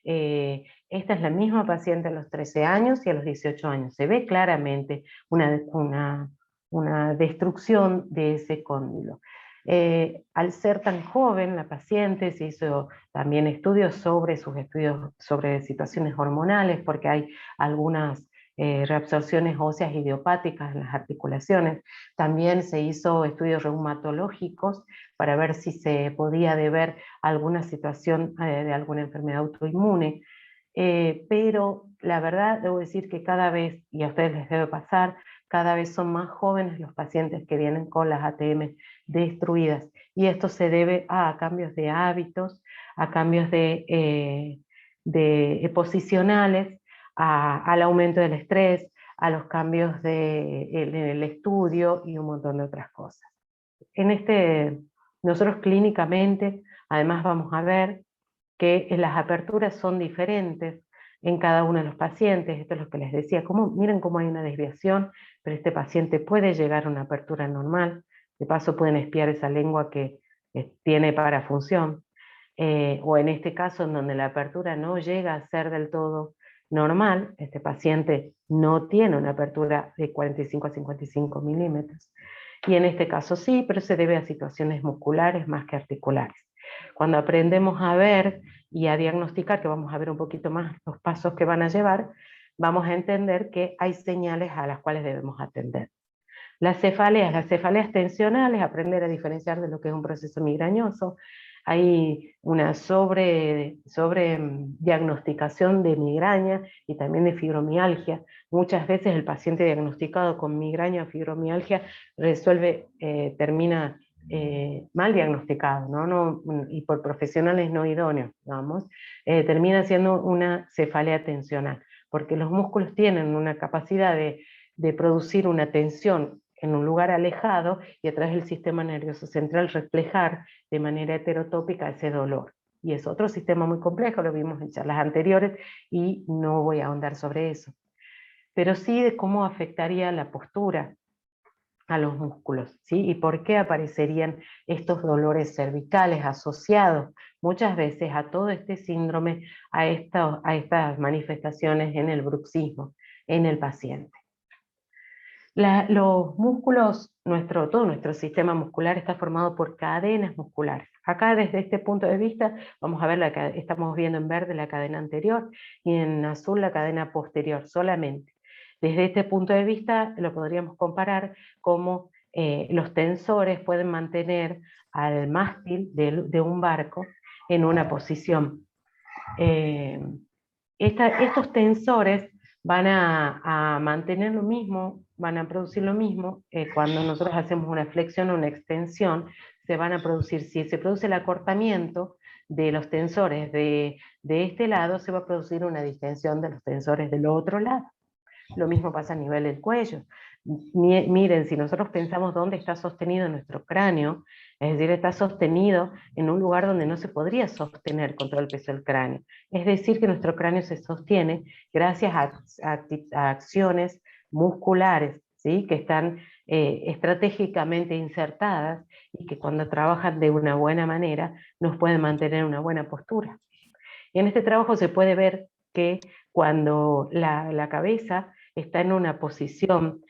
Esta es la misma paciente a los 13 años y a los 18 años. Se ve claramente una destrucción de ese cóndilo. Al ser tan joven la paciente se hizo también estudios sobre situaciones hormonales, porque hay algunas reabsorciones óseas idiopáticas en las articulaciones. También se hizo estudios reumatológicos para ver si se podía deber a alguna situación de alguna enfermedad autoinmune. Pero la verdad debo decir que cada vez, y a ustedes les debe pasar, cada vez son más jóvenes los pacientes que vienen con las ATM destruidas. Y esto se debe a cambios de hábitos, a cambios de posicionales, al aumento del estrés, a los cambios en el estudio y un montón de otras cosas. Nosotros clínicamente, además vamos a ver que las aperturas son diferentes en cada uno de los pacientes. Esto es lo que les decía, miren cómo hay una desviación, pero este paciente puede llegar a una apertura normal, de paso pueden espiar esa lengua que tiene parafunción, o en este caso en donde la apertura no llega a ser del todo normal, este paciente no tiene una apertura de 45 a 55 milímetros, y en este caso sí, pero se debe a situaciones musculares más que articulares. Cuando aprendemos a ver y a diagnosticar, que vamos a ver un poquito más los pasos que van a llevar, vamos a entender que hay señales a las cuales debemos atender. Las cefaleas tensionales, aprender a diferenciar de lo que es un proceso migrañoso. Hay una sobre diagnosticación de migraña y también de fibromialgia. Muchas veces el paciente diagnosticado con migraña o fibromialgia termina mal diagnosticado, ¿no? Y por profesionales no idóneos, digamos, termina siendo una cefalea tensional, porque los músculos tienen una capacidad de producir una tensión en un lugar alejado y a través del sistema nervioso central reflejar de manera heterotópica ese dolor. Y es otro sistema muy complejo, lo vimos en charlas anteriores y no voy a ahondar sobre eso. Pero sí de cómo afectaría la postura a los músculos, ¿sí? Y por qué aparecerían estos dolores cervicales asociados muchas veces a todo este síndrome, a estas manifestaciones en el bruxismo, en el paciente. Los músculos, todo nuestro sistema muscular está formado por cadenas musculares. Acá desde este punto de vista vamos a ver estamos viendo en verde la cadena anterior y en azul la cadena posterior solamente. Desde este punto de vista lo podríamos comparar como los tensores pueden mantener al mástil de un barco en una posición. Estos tensores van a mantener lo mismo, van a producir lo mismo cuando nosotros hacemos una flexión o una extensión, se van a producir, si se produce el acortamiento de los tensores de este lado, se va a producir una distensión de los tensores del otro lado. Lo mismo pasa a nivel del cuello. Miren, si nosotros pensamos dónde está sostenido nuestro cráneo, es decir, está sostenido en un lugar donde no se podría sostener con todo el peso del cráneo. Es decir, que nuestro cráneo se sostiene gracias a acciones musculares, ¿sí? Que están estratégicamente insertadas y que cuando trabajan de una buena manera nos pueden mantener una buena postura. Y en este trabajo se puede ver que cuando la cabeza está en una posición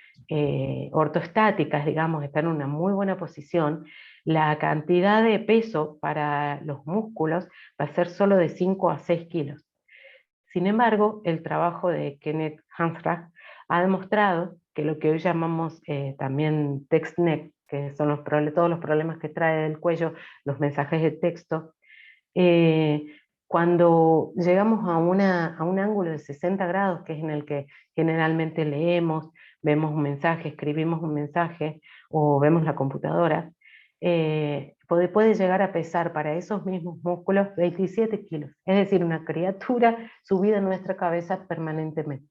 ortoestática, digamos, está en una muy buena posición, la cantidad de peso para los músculos va a ser solo de 5 a 6 kilos. Sin embargo, el trabajo de Kenneth Hansrach ha demostrado que lo que hoy llamamos también text neck, que son todos los problemas que trae del cuello, los mensajes de texto, cuando llegamos a un ángulo de 60 grados, que es en el que generalmente leemos, vemos un mensaje, escribimos un mensaje o vemos la computadora, puede llegar a pesar para esos mismos músculos 27 kilos, es decir, una criatura subida en nuestra cabeza permanentemente.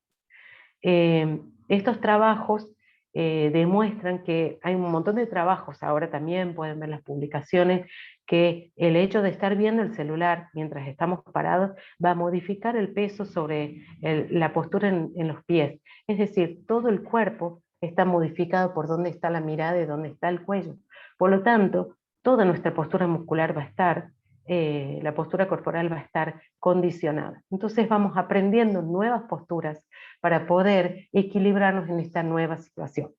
Estos trabajos demuestran que hay un montón de trabajos, ahora también pueden ver las publicaciones, que el hecho de estar viendo el celular mientras estamos parados va a modificar el peso sobre la postura en los pies. Es decir, todo el cuerpo está modificado por dónde está la mirada y dónde está el cuello. Por lo tanto, toda nuestra postura muscular va a estar, la postura corporal va a estar condicionada. Entonces vamos aprendiendo nuevas posturas para poder equilibrarnos en esta nueva situación.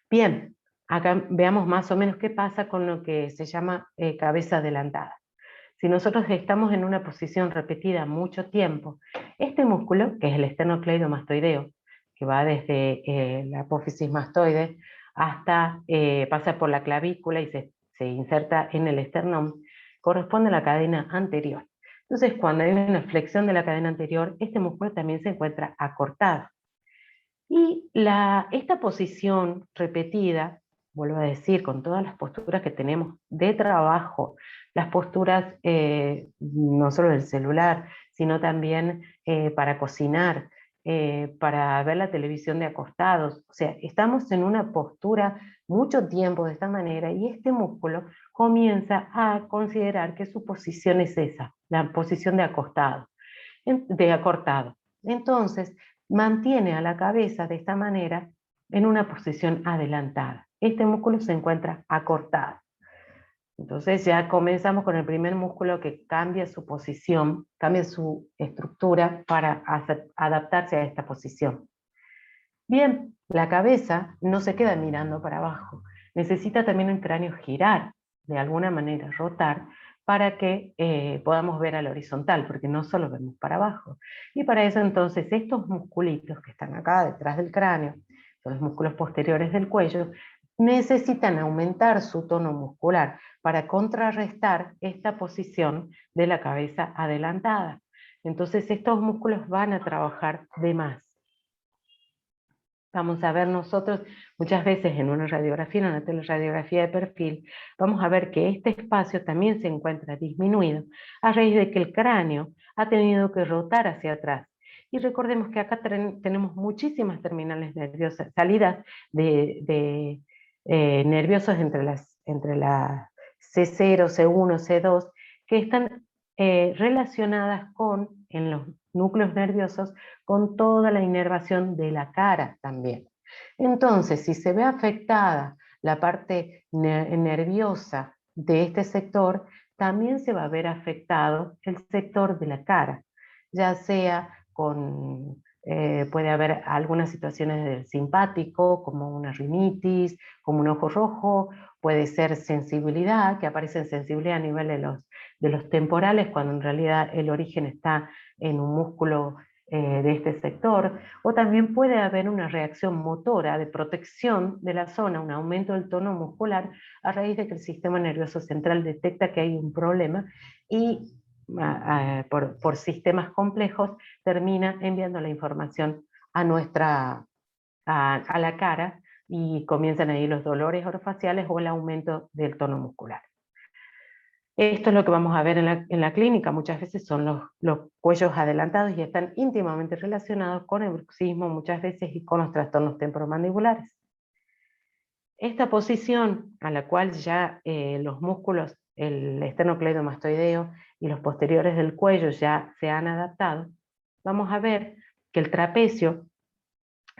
Bien, acá veamos más o menos qué pasa con lo que se llama cabeza adelantada. Si nosotros estamos en una posición repetida mucho tiempo, este músculo, que es el esternocleidomastoideo, que va desde la apófisis mastoide hasta, pasa por la clavícula y se inserta en el esternón, corresponde a la cadena anterior. Entonces, cuando hay una flexión de la cadena anterior, este músculo también se encuentra acortado. Y esta posición repetida, vuelvo a decir, con todas las posturas que tenemos de trabajo, las posturas no solo del celular, sino también para cocinar, para ver la televisión de acostados, o sea, estamos en una postura mucho tiempo de esta manera y este músculo comienza a considerar que su posición es esa, la posición de acostado, de acortado. Entonces, mantiene a la cabeza de esta manera en una posición adelantada. Este músculo se encuentra acortado. Entonces ya comenzamos con el primer músculo que cambia su posición, cambia su estructura para adaptarse a esta posición. Bien, la cabeza no se queda mirando para abajo. Necesita también el cráneo girar, de alguna manera rotar, para que podamos ver al horizontal, porque no solo vemos para abajo. Y para eso entonces estos musculitos que están acá detrás del cráneo, son los músculos posteriores del cuello, necesitan aumentar su tono muscular para contrarrestar esta posición de la cabeza adelantada. Entonces estos músculos van a trabajar de más. Vamos a ver nosotros muchas veces en una radiografía, en una teleradiografía de perfil, vamos a ver que este espacio también se encuentra disminuido a raíz de que el cráneo ha tenido que rotar hacia atrás. Y recordemos que acá tenemos muchísimas terminales nerviosas, salidas de nerviosos entre la C0, C1, C2, que están relacionadas en los núcleos nerviosos con toda la inervación de la cara también. Entonces, si se ve afectada la parte nerviosa de este sector, también se va a ver afectado el sector de la cara, ya sea puede haber algunas situaciones del simpático, como una rinitis, como un ojo rojo, puede ser sensibilidad, que aparece en sensibilidad a nivel de los temporales, cuando en realidad el origen está en un músculo de este sector, o también puede haber una reacción motora de protección de la zona, un aumento del tono muscular a raíz de que el sistema nervioso central detecta que hay un problema y por sistemas complejos termina enviando la información a la cara y comienzan ahí los dolores orofaciales o el aumento del tono muscular. Esto es lo que vamos a ver en la clínica, muchas veces son los cuellos adelantados y están íntimamente relacionados con el bruxismo muchas veces y con los trastornos temporomandibulares. Esta posición a la cual ya los músculos, el esternocleidomastoideo y los posteriores del cuello ya se han adaptado, vamos a ver que el trapecio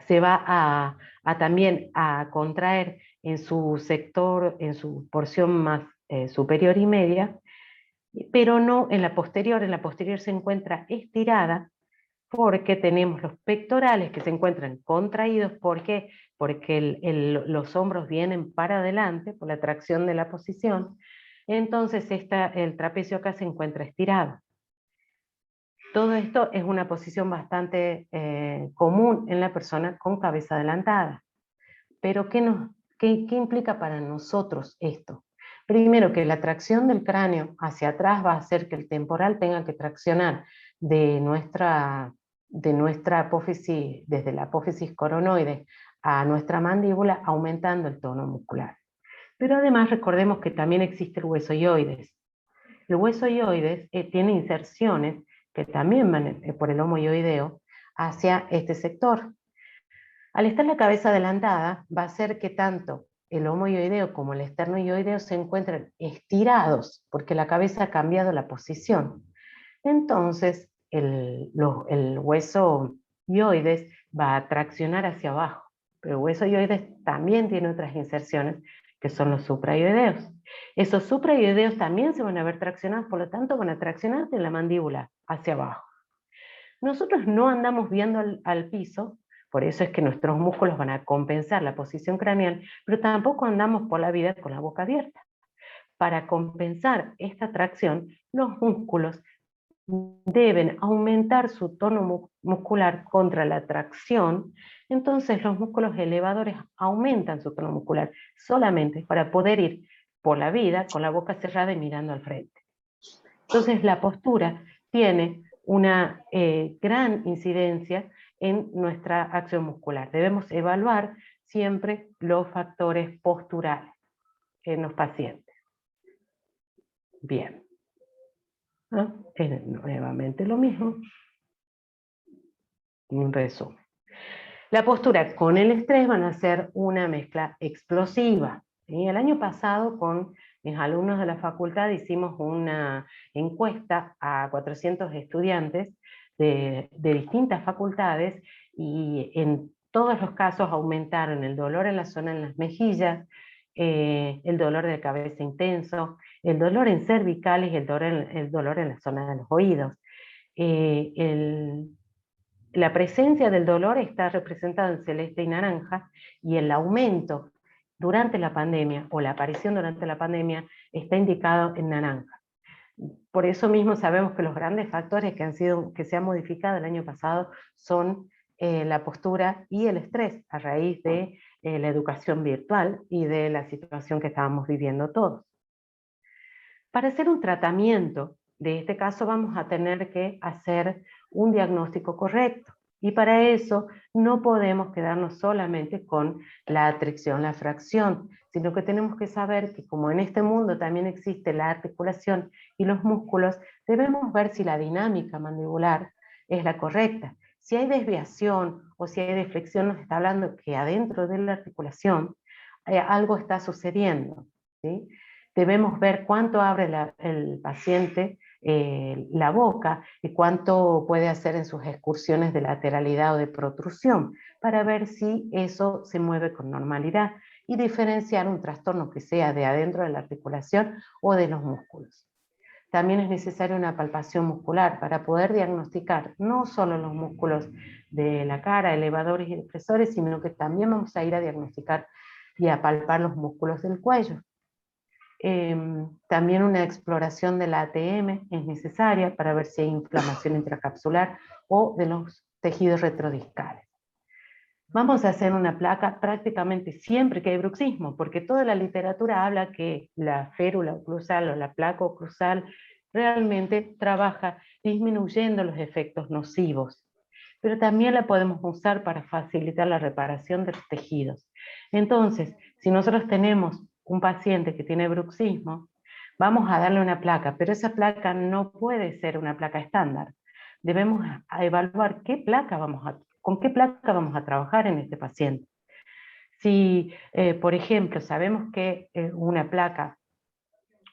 se va también a contraer en su sector, en su porción más superior y media, pero no en la posterior se encuentra estirada porque tenemos los pectorales que se encuentran contraídos, ¿por qué? Porque los hombros vienen para adelante por la tracción de la posición, entonces el trapecio acá se encuentra estirado. Todo esto es una posición bastante común en la persona con cabeza adelantada. Pero ¿qué implica para nosotros esto? Primero, que la tracción del cráneo hacia atrás va a hacer que el temporal tenga que traccionar de nuestra apófisis, desde la apófisis coronoide a nuestra mandíbula, aumentando el tono muscular. Pero además recordemos que también existe el hueso ioides. El hueso ioides tiene inserciones que también van por el lomo ioideo hacia este sector. Al estar la cabeza adelantada, va a hacer que tanto el lomo ioideo como el esternoioideo se encuentren estirados, porque la cabeza ha cambiado la posición. Entonces, el hueso ioides va a traccionar hacia abajo, pero el hueso hioides también tiene otras inserciones que son los suprayoideos. Esos suprayoideos también se van a ver traccionados, por lo tanto van a traccionar de la mandíbula hacia abajo. Nosotros no andamos viendo al piso, por eso es que nuestros músculos van a compensar la posición craneal, pero tampoco andamos por la vida con la boca abierta. Para compensar esta tracción, los músculos deben aumentar su tono muscular contra la tracción, entonces los músculos elevadores aumentan su tono muscular solamente para poder ir por la vida con la boca cerrada y mirando al frente. Entonces la postura tiene una gran incidencia en nuestra acción muscular. Debemos evaluar siempre los factores posturales en los pacientes. Bien. Nuevamente lo mismo. Un resumen. La postura con el estrés van a ser una mezcla explosiva. ¿Sí? El año pasado con mis alumnos de la facultad hicimos una encuesta a 400 estudiantes de distintas facultades y en todos los casos aumentaron el dolor en la zona de las mejillas, el dolor de cabeza intenso, el dolor en cervicales y el dolor en la zona de los oídos. La presencia del dolor está representada en celeste y naranja, y el aumento durante la pandemia, o la aparición durante la pandemia, está indicado en naranja. Por eso mismo sabemos que los grandes factores que se han modificado el año pasado son la postura y el estrés, a raíz de la educación virtual y de la situación que estábamos viviendo todos. Para hacer un tratamiento de este caso vamos a tener que hacer un diagnóstico correcto, y para eso no podemos quedarnos solamente con la atracción, la fracción, sino que tenemos que saber que como en este mundo también existe la articulación y los músculos, debemos ver si la dinámica mandibular es la correcta. Si hay desviación o si hay deflexión, nos está hablando que adentro de la articulación algo está sucediendo, ¿sí? Debemos ver cuánto abre el paciente la boca y cuánto puede hacer en sus excursiones de lateralidad o de protrusión, para ver si eso se mueve con normalidad y diferenciar un trastorno que sea de adentro de la articulación o de los músculos. También es necesaria una palpación muscular para poder diagnosticar no solo los músculos de la cara, elevadores y depresores, sino que también vamos a ir a diagnosticar y a palpar los músculos del cuello. También una exploración de la ATM es necesaria para ver si hay inflamación intracapsular o de los tejidos retrodiscales. Vamos a hacer una placa prácticamente siempre que hay bruxismo, porque toda la literatura habla que la férula oclusal o la placa oclusal realmente trabaja disminuyendo los efectos nocivos, pero también la podemos usar para facilitar la reparación de los tejidos. Entonces, si nosotros tenemos un paciente que tiene bruxismo, vamos a darle una placa, pero esa placa no puede ser una placa estándar. Debemos evaluar con qué placa vamos a trabajar en este paciente. Si, por ejemplo, sabemos que una placa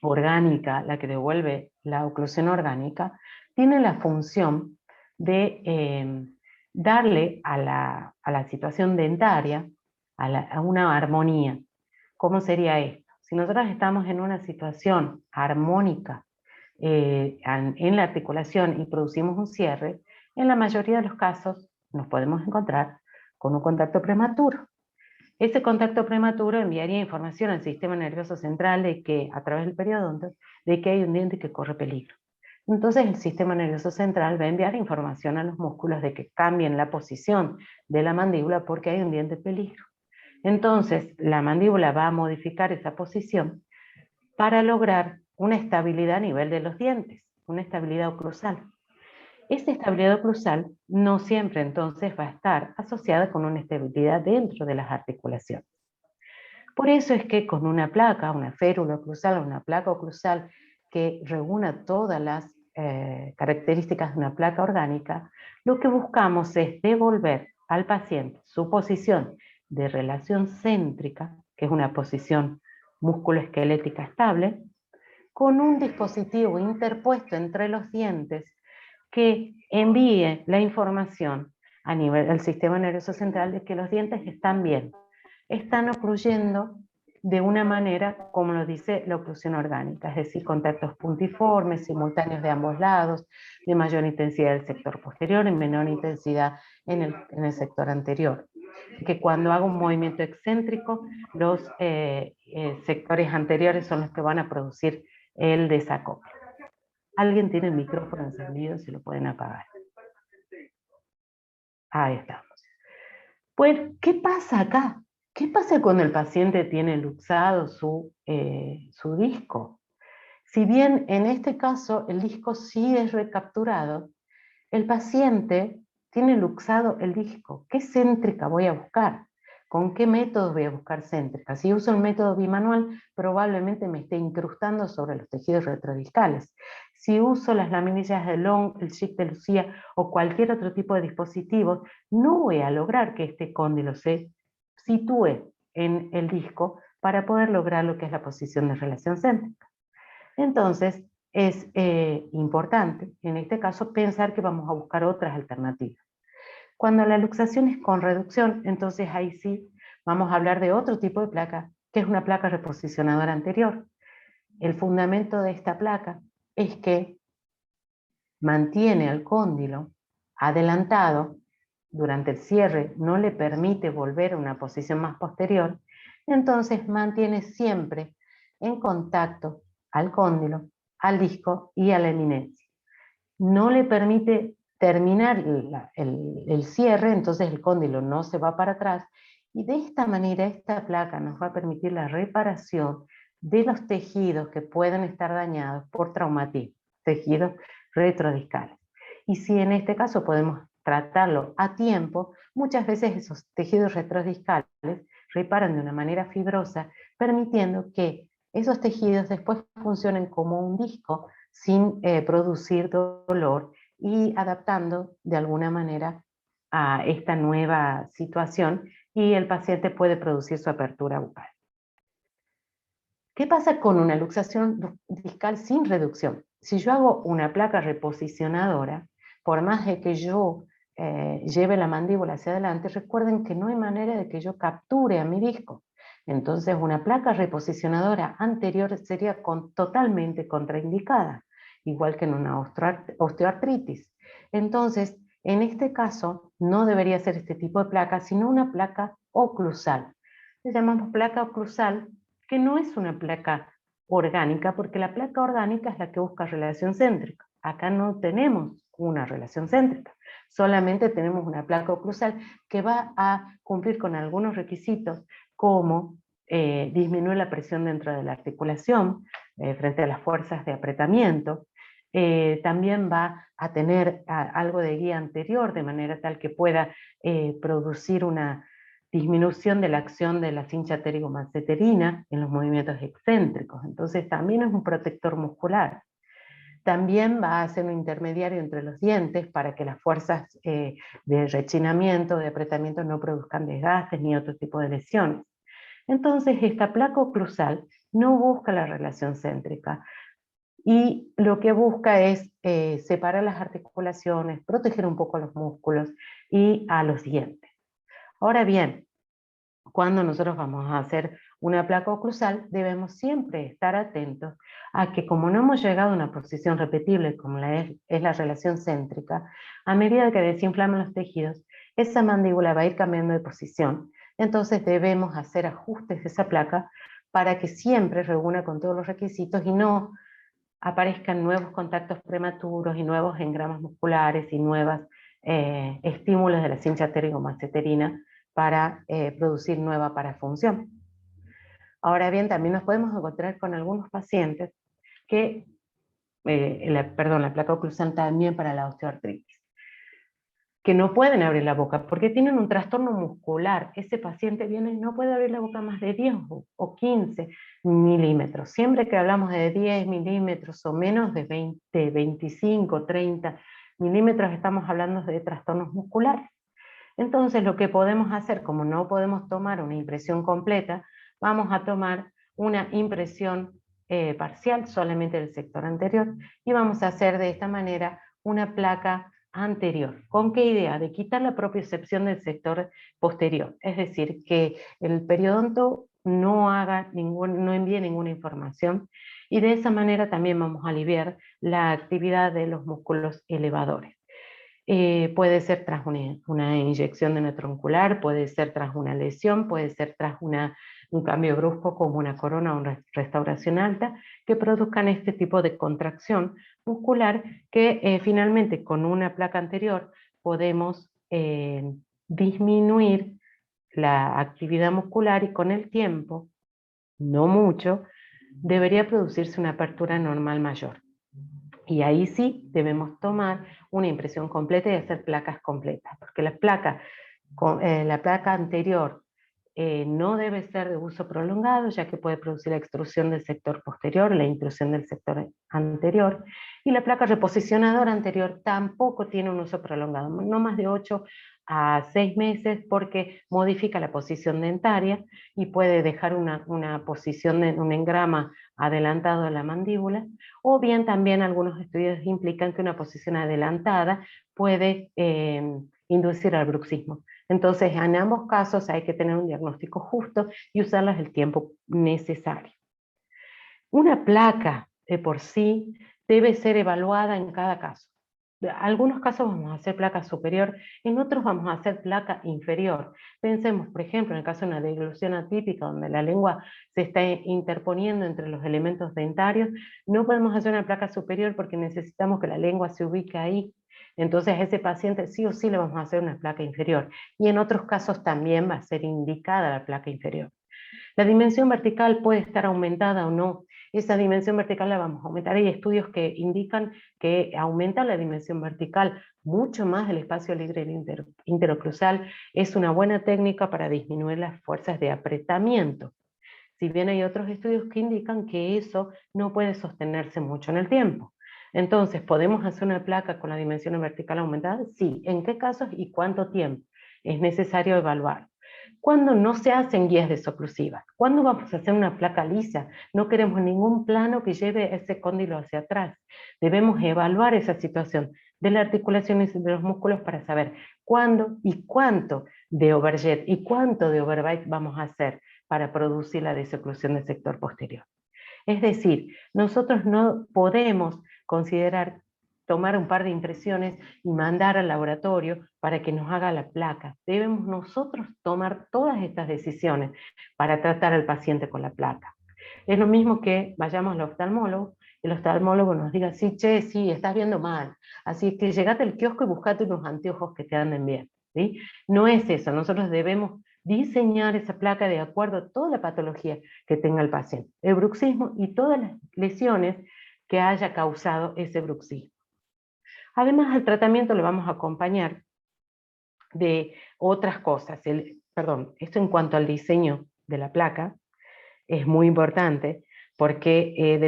orgánica, la que devuelve la oclusión orgánica, tiene la función de darle a la situación dentaria a una armonía. ¿Cómo sería esto? Si nosotros estamos en una situación armónica en la articulación y producimos un cierre, en la mayoría de los casos nos podemos encontrar con un contacto prematuro. Ese contacto prematuro enviaría información al sistema nervioso central de que, a través del periodonto, de que hay un diente que corre peligro. Entonces el sistema nervioso central va a enviar información a los músculos de que cambien la posición de la mandíbula porque hay un diente en peligro. Entonces la mandíbula va a modificar esa posición para lograr una estabilidad a nivel de los dientes, una estabilidad oclusal. Esta estabilidad oclusal no siempre entonces va a estar asociada con una estabilidad dentro de las articulaciones. Por eso es que con una placa, una férula oclusal o una placa oclusal que reúna todas las características de una placa orgánica, lo que buscamos es devolver al paciente su posición de relación céntrica, que es una posición musculoesquelética estable, con un dispositivo interpuesto entre los dientes que envíe la información a nivel del sistema nervioso central de que los dientes están bien, están ocluyendo de una manera, como lo dice la oclusión orgánica, es decir, contactos puntiformes, simultáneos de ambos lados, de mayor intensidad del sector posterior y menor intensidad en el sector anterior. Que cuando hago un movimiento excéntrico, los sectores anteriores son los que van a producir el desacople. ¿Alguien tiene el micrófono encendido? Si lo pueden apagar. Ahí estamos. Pues, ¿qué pasa acá? ¿Qué pasa cuando el paciente tiene luxado su disco? Si bien en este caso el disco sí es recapturado, el paciente tiene luxado el disco. ¿Qué céntrica voy a buscar? ¿Con qué método voy a buscar céntrica? Si uso el método bimanual, probablemente me esté incrustando sobre los tejidos retrodiscales. Si uso las laminillas de Long, el Schick de Lucía o cualquier otro tipo de dispositivo, no voy a lograr que este cóndilo se sitúe en el disco para poder lograr lo que es la posición de relación céntrica. Entonces, es importante, en este caso, pensar que vamos a buscar otras alternativas. Cuando la luxación es con reducción, entonces ahí sí vamos a hablar de otro tipo de placa, que es una placa reposicionadora anterior. El fundamento de esta placa es que mantiene al cóndilo adelantado durante el cierre, no le permite volver a una posición más posterior, entonces mantiene siempre en contacto al cóndilo, al disco y a la eminencia. No le permite terminar el cierre, entonces el cóndilo no se va para atrás, y de esta manera esta placa nos va a permitir la reparación de los tejidos que pueden estar dañados por traumatismo, tejidos retrodiscales. Y si en este caso podemos tratarlo a tiempo, muchas veces esos tejidos retrodiscales reparan de una manera fibrosa, permitiendo que esos tejidos después funcionen como un disco sin producir dolor y adaptando de alguna manera a esta nueva situación, y el paciente puede producir su apertura bucal. ¿Qué pasa con una luxación discal sin reducción? Si yo hago una placa reposicionadora, por más de que yo lleve la mandíbula hacia adelante, recuerden que no hay manera de que yo capture a mi disco. Entonces una placa reposicionadora anterior sería totalmente contraindicada, igual que en una osteoartritis. Entonces, en este caso, no debería ser este tipo de placa, sino una placa oclusal. Le llamamos placa oclusal, que no es una placa orgánica, porque la placa orgánica es la que busca relación céntrica. Acá no tenemos una relación céntrica, solamente tenemos una placa oclusal que va a cumplir con algunos requisitos, como disminuir la presión dentro de la articulación frente a las fuerzas de apretamiento. También va a tener algo de guía anterior, de manera tal que pueda producir una disminución de la acción de la cincha pterigomasseterina en los movimientos excéntricos. Entonces también es un protector muscular. También va a ser un intermediario entre los dientes para que las fuerzas de rechinamiento, de apretamiento no produzcan desgastes ni otro tipo de lesiones. Entonces esta placa oclusal no busca la relación céntrica y lo que busca es separar las articulaciones, proteger un poco a los músculos y a los dientes. Ahora bien, cuando nosotros vamos a hacer una placa oclusal, debemos siempre estar atentos a que, como no hemos llegado a una posición repetible como es la relación céntrica, a medida que desinflaman los tejidos, esa mandíbula va a ir cambiando de posición. Entonces debemos hacer ajustes de esa placa para que siempre reúna con todos los requisitos y no aparezcan nuevos contactos prematuros y nuevos engramas musculares y nuevos estímulos de la cincha pterigomasseterina para producir nueva parafunción. Ahora bien, también nos podemos encontrar con algunos pacientes que, la placa oclusal también para la osteoartritis, que no pueden abrir la boca porque tienen un trastorno muscular. Ese paciente viene y no puede abrir la boca más de 10 o 15 milímetros. Siempre que hablamos de 10 milímetros o menos de 20, 25, 30 milímetros, estamos hablando de trastornos musculares. Entonces lo que podemos hacer, como no podemos tomar una impresión completa, vamos a tomar una impresión parcial solamente del sector anterior y vamos a hacer de esta manera una placa anterior. ¿Con qué idea? De quitar la propiocepción del sector posterior. Es decir, que el periodonto no envíe ninguna información, y de esa manera también vamos a aliviar la actividad de los músculos elevadores. Puede ser tras una inyección de troncular, puede ser tras una lesión, puede ser tras un cambio brusco como una corona o una restauración alta, que produzcan este tipo de contracción muscular que finalmente con una placa anterior podemos disminuir la actividad muscular, y con el tiempo, no mucho, debería producirse una apertura normal mayor. Y ahí sí debemos tomar una impresión completa y hacer placas completas, porque la placa anterior no debe ser de uso prolongado, ya que puede producir la extrusión del sector posterior, la intrusión del sector anterior, y la placa reposicionadora anterior tampoco tiene un uso prolongado, no más de 8 a 6 meses, porque modifica la posición dentaria y puede dejar una posición de un engrama adelantado a la mandíbula, o bien también algunos estudios implican que una posición adelantada puede inducir al bruxismo. Entonces, en ambos casos hay que tener un diagnóstico justo y usarlas el tiempo necesario. Una placa de por sí debe ser evaluada en cada caso. En algunos casos vamos a hacer placa superior, en otros vamos a hacer placa inferior. Pensemos, por ejemplo, en el caso de una deglución atípica, donde la lengua se está interponiendo entre los elementos dentarios, no podemos hacer una placa superior porque necesitamos que la lengua se ubique ahí. Entonces a ese paciente sí o sí le vamos a hacer una placa inferior. Y en otros casos también va a ser indicada la placa inferior. La dimensión vertical puede estar aumentada o no. Esa dimensión vertical la vamos a aumentar. Hay estudios que indican que aumentar la dimensión vertical mucho más del espacio libre interoclusal es una buena técnica para disminuir las fuerzas de apretamiento. Si bien hay otros estudios que indican que eso no puede sostenerse mucho en el tiempo. Entonces, ¿podemos hacer una placa con la dimensión vertical aumentada? Sí. ¿En qué casos y cuánto tiempo? Es necesario evaluar. ¿Cuándo no se hacen guías desoclusivas? ¿Cuándo vamos a hacer una placa lisa? No queremos ningún plano que lleve ese cóndilo hacia atrás. Debemos evaluar esa situación de la articulación y de los músculos para saber cuándo y cuánto de overjet y cuánto de overbite vamos a hacer para producir la desoclusión del sector posterior. Es decir, nosotros no podemos considerar tomar un par de impresiones y mandar al laboratorio para que nos haga la placa. Debemos nosotros tomar todas estas decisiones para tratar al paciente con la placa. Es lo mismo que vayamos al oftalmólogo, el oftalmólogo nos diga, sí, che, sí, estás viendo mal, así que llegate al kiosco y buscate unos anteojos que te anden bien. ¿Sí? No es eso, nosotros debemos diseñar esa placa de acuerdo a toda la patología que tenga el paciente, el bruxismo y todas las lesiones que haya causado ese bruxismo. Además, al tratamiento le vamos a acompañar de otras cosas. Esto en cuanto al diseño de la placa es muy importante, porque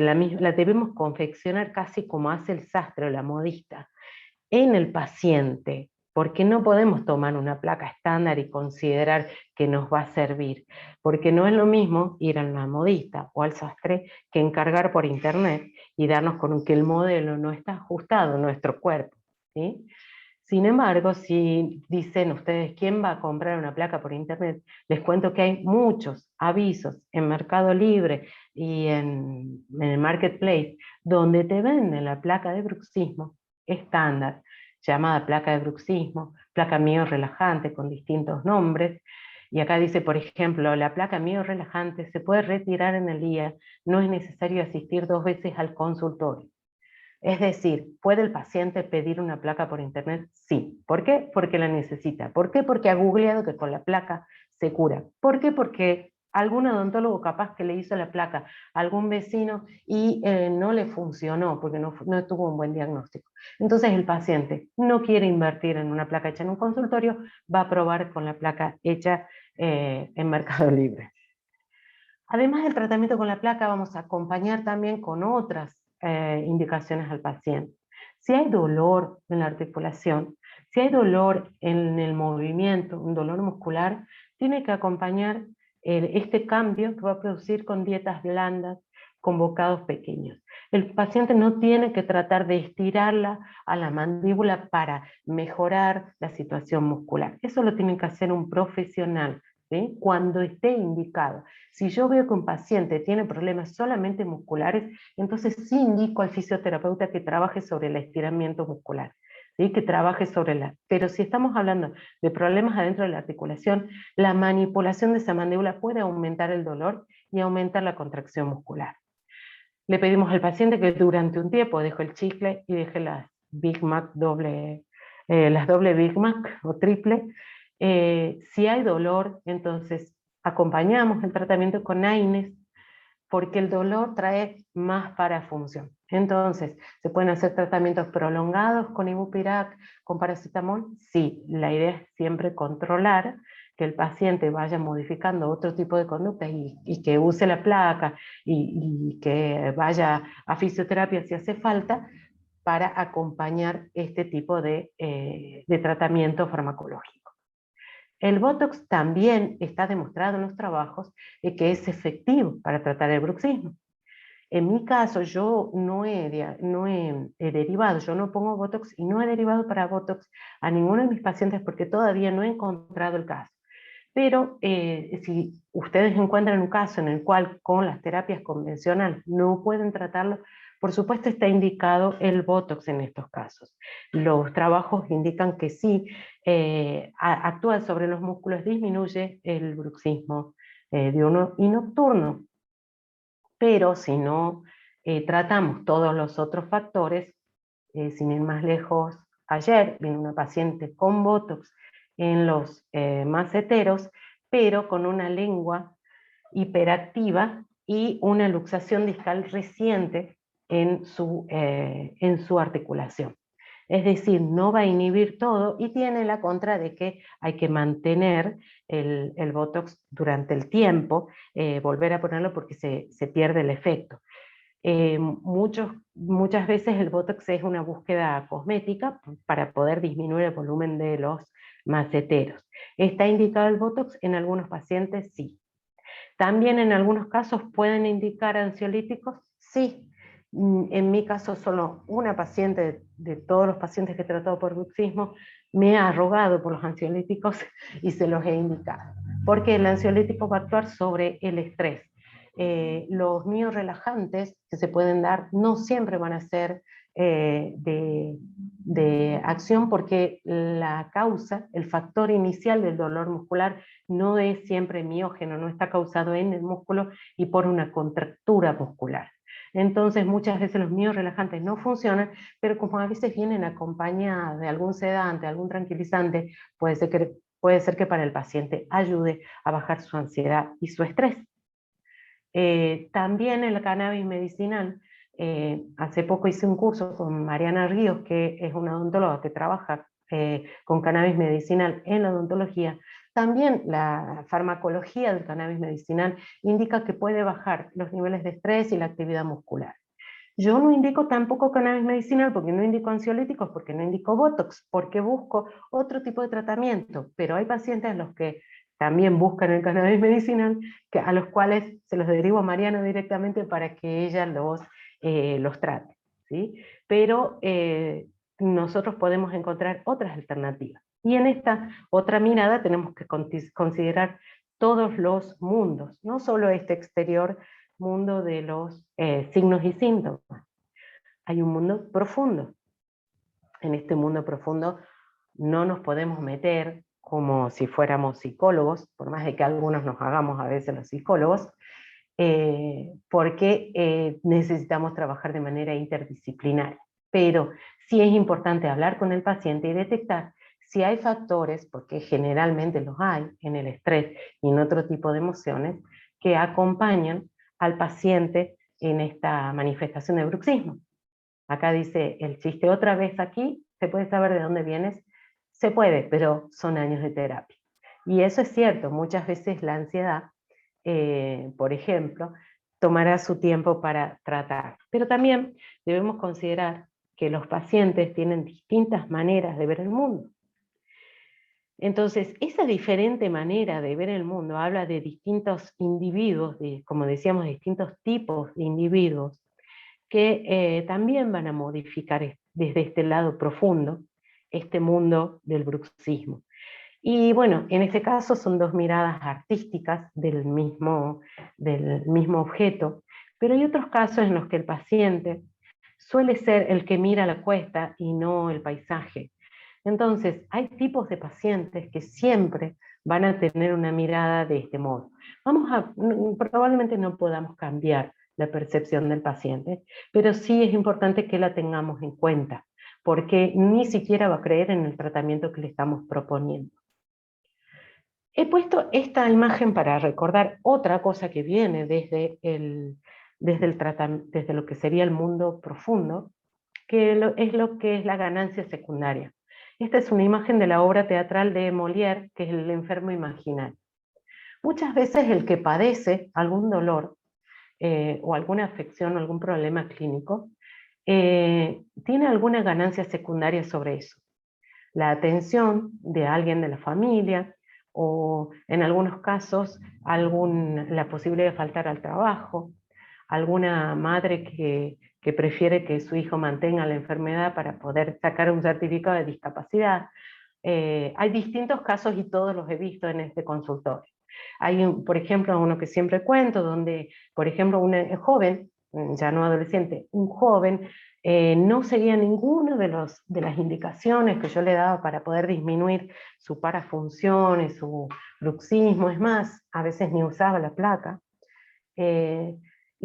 la debemos confeccionar casi como hace el sastre o la modista en el paciente, porque no podemos tomar una placa estándar y considerar que nos va a servir, porque no es lo mismo ir a la modista o al sastre que encargar por internet y darnos con que el modelo no está ajustado a nuestro cuerpo, ¿sí? Sin embargo, si dicen ustedes quién va a comprar una placa por internet, les cuento que hay muchos avisos en Mercado Libre y en el Marketplace donde te venden la placa de bruxismo estándar, llamada placa de bruxismo, placa mio-relajante con distintos nombres. Y acá dice, por ejemplo, la placa mio-relajante se puede retirar en el día, no es necesario asistir 2 veces al consultorio. Es decir, ¿puede el paciente pedir una placa por internet? Sí. ¿Por qué? Porque la necesita. ¿Por qué? Porque ha googleado que con la placa se cura. ¿Por qué? Porque algún odontólogo capaz que le hizo la placa a algún vecino y no le funcionó porque no tuvo un buen diagnóstico. Entonces el paciente no quiere invertir en una placa hecha en un consultorio, va a probar con la placa hecha en Mercado Libre. Además del tratamiento con la placa, vamos a acompañar también con otras indicaciones al paciente. Si hay dolor en la articulación, si hay dolor en el movimiento, un dolor muscular, tiene que acompañar este cambio que va a producir con dietas blandas, con bocados pequeños. El paciente no tiene que tratar de estirarla a la mandíbula para mejorar la situación muscular. Eso lo tiene que hacer un profesional, ¿sí? Cuando esté indicado. Si yo veo que un paciente tiene problemas solamente musculares, entonces sí indico al fisioterapeuta que trabaje sobre el estiramiento muscular, ¿sí? Que trabaje sobre la... Pero si estamos hablando de problemas adentro de la articulación, la manipulación de esa mandíbula puede aumentar el dolor y aumentar la contracción muscular. Le pedimos al paciente que durante un tiempo deje el chicle y deje las Big Mac las doble Big Mac o triple. Si hay dolor, entonces acompañamos el tratamiento con AINES, porque el dolor trae más parafunción. Entonces, ¿se pueden hacer tratamientos prolongados con ibupirac, con paracetamol? Sí, la idea es siempre controlar que el paciente vaya modificando otro tipo de conductas y que use la placa y que vaya a fisioterapia si hace falta, para acompañar este tipo de tratamiento farmacológico. El Botox también está demostrado en los trabajos que es efectivo para tratar el bruxismo. En mi caso, yo no he derivado, yo no pongo Botox y no he derivado para Botox a ninguno de mis pacientes porque todavía no he encontrado el caso. Pero si ustedes encuentran un caso en el cual con las terapias convencionales no pueden tratarlo, por supuesto está indicado el Botox en estos casos. Los trabajos indican que sí, actúa sobre los músculos, disminuye el bruxismo diurno y nocturno. Pero si no tratamos todos los otros factores, sin ir más lejos, ayer vino una paciente con Botox en los maceteros, pero con una lengua hiperactiva y una luxación discal reciente en su articulación. Es decir, no va a inhibir todo y tiene la contra de que hay que mantener el Botox durante el tiempo, volver a ponerlo porque se pierde el efecto. Muchas veces el Botox es una búsqueda cosmética para poder disminuir el volumen de los maceteros. ¿Está indicado el Botox? En algunos pacientes sí. También en algunos casos pueden indicar ansiolíticos, sí. En mi caso solo una paciente de todos los pacientes que he tratado por bruxismo me ha rogado por los ansiolíticos y se los he indicado. Porque el ansiolítico va a actuar sobre el estrés. Los miorelajantes que se pueden dar no siempre van a ser de acción porque la causa, el factor inicial del dolor muscular no es siempre miógeno, no está causado en el músculo y por una contractura muscular. Entonces muchas veces los miorelajantes no funcionan, pero como a veces vienen acompañados de algún sedante, algún tranquilizante, puede ser que para el paciente ayude a bajar su ansiedad y su estrés. También el cannabis medicinal, hace poco hice un curso con Mariana Ríos, que es una odontóloga que trabaja con cannabis medicinal en la odontología. También la farmacología del cannabis medicinal indica que puede bajar los niveles de estrés y la actividad muscular. Yo no indico tampoco cannabis medicinal porque no indico ansiolíticos, porque no indico Botox, porque busco otro tipo de tratamiento, pero hay pacientes a los que también buscan el cannabis medicinal, a los cuales se los derivo a Mariana directamente para que ella los trate, ¿sí? Pero nosotros podemos encontrar otras alternativas. Y en esta otra mirada tenemos que considerar todos los mundos, no solo este exterior mundo de los signos y síntomas. Hay un mundo profundo. En este mundo profundo no nos podemos meter como si fuéramos psicólogos, por más de que algunos nos hagamos a veces los psicólogos, porque necesitamos trabajar de manera interdisciplinaria. Pero sí es importante hablar con el paciente y detectar si hay factores, porque generalmente los hay en el estrés y en otro tipo de emociones, que acompañan al paciente en esta manifestación de bruxismo. Acá dice el chiste, otra vez aquí, ¿se puede saber de dónde vienes? Se puede, pero son años de terapia. Y eso es cierto, muchas veces la ansiedad, por ejemplo, tomará su tiempo para tratar. Pero también debemos considerar que los pacientes tienen distintas maneras de ver el mundo. Entonces, esa diferente manera de ver el mundo habla de distintos individuos, como decíamos, distintos tipos de individuos, que también van a modificar desde este lado profundo este mundo del bruxismo. Y bueno, en este caso son dos miradas artísticas del mismo objeto, pero hay otros casos en los que el paciente suele ser el que mira la cuesta y no el paisaje. Entonces, hay tipos de pacientes que siempre van a tener una mirada de este modo. Probablemente no podamos cambiar la percepción del paciente, pero sí es importante que la tengamos en cuenta, porque ni siquiera va a creer en el tratamiento que le estamos proponiendo. He puesto esta imagen para recordar otra cosa que viene desde lo que sería el mundo profundo, que es lo que es la ganancia secundaria. Esta es una imagen de la obra teatral de Molière, que es El enfermo imaginario. Muchas veces el que padece algún dolor o alguna afección o algún problema clínico tiene alguna ganancia secundaria sobre eso. La atención de alguien de la familia, o en algunos casos la posibilidad de faltar al trabajo, alguna madre que prefiere que su hijo mantenga la enfermedad para poder sacar un certificado de discapacidad. Hay distintos casos y todos los he visto en este consultorio. Hay, por ejemplo, uno que siempre cuento, donde, por ejemplo, un joven, ya no adolescente, un joven no seguía ninguna de las indicaciones que yo le daba para poder disminuir su parafunción y su bruxismo, es más, a veces ni usaba la placa.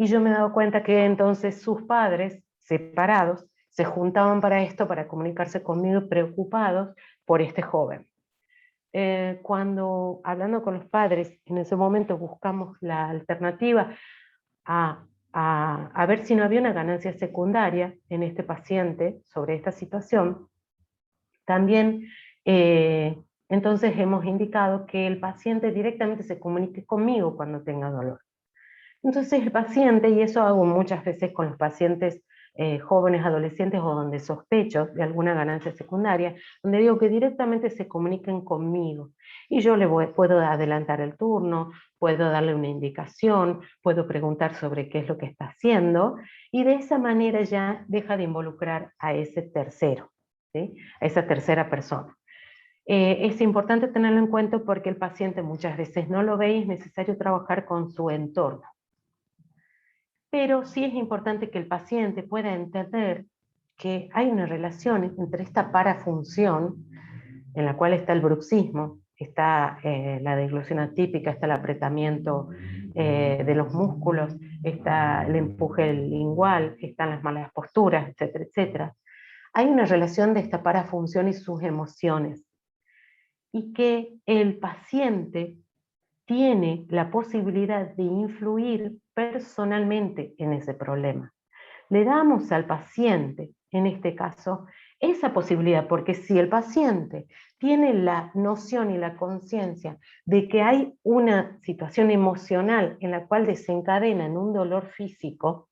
Y yo me he dado cuenta que entonces sus padres, separados, se juntaban para esto, para comunicarse conmigo, preocupados por este joven. Cuando, hablando con los padres, en ese momento buscamos la alternativa a ver si no había una ganancia secundaria en este paciente sobre esta situación, también entonces hemos indicado que el paciente directamente se comunique conmigo cuando tenga dolor. Entonces el paciente, y eso hago muchas veces con los pacientes jóvenes, adolescentes, o donde sospecho de alguna ganancia secundaria, donde digo que directamente se comuniquen conmigo. Y yo puedo adelantar el turno, puedo darle una indicación, puedo preguntar sobre qué es lo que está haciendo, y de esa manera ya deja de involucrar a ese tercero, ¿sí? A esa tercera persona. Es importante tenerlo en cuenta porque el paciente muchas veces no lo ve y es necesario trabajar con su entorno. Pero sí es importante que el paciente pueda entender que hay una relación entre esta parafunción, en la cual está el bruxismo, está la deglución atípica, está el apretamiento de los músculos, está el empuje lingual, están las malas posturas, etcétera, etcétera. Hay una relación de esta parafunción y sus emociones, y que el paciente tiene la posibilidad de influir personalmente en ese problema. Le damos al paciente, en este caso, esa posibilidad, porque si el paciente tiene la noción y la conciencia de que hay una situación emocional en la cual desencadena en un dolor físico,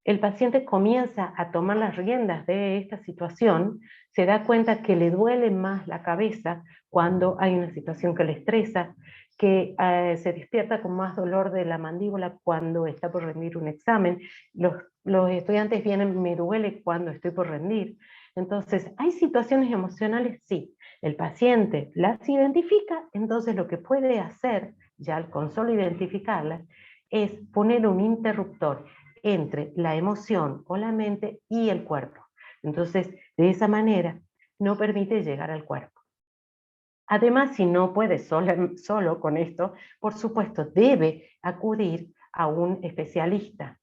el paciente comienza a tomar las riendas de esta situación, se da cuenta que le duele más la cabeza cuando hay una situación que le estresa, que se despierta con más dolor de la mandíbula cuando está por rendir un examen. Los estudiantes vienen, me duele cuando estoy por rendir. Entonces, ¿hay situaciones emocionales? Sí. El paciente las identifica, entonces lo que puede hacer, ya con solo identificarlas, es poner un interruptor entre la emoción o la mente y el cuerpo. Entonces, de esa manera, no permite llegar al cuerpo. Además, si no puede solo con esto, por supuesto, debe acudir a un especialista.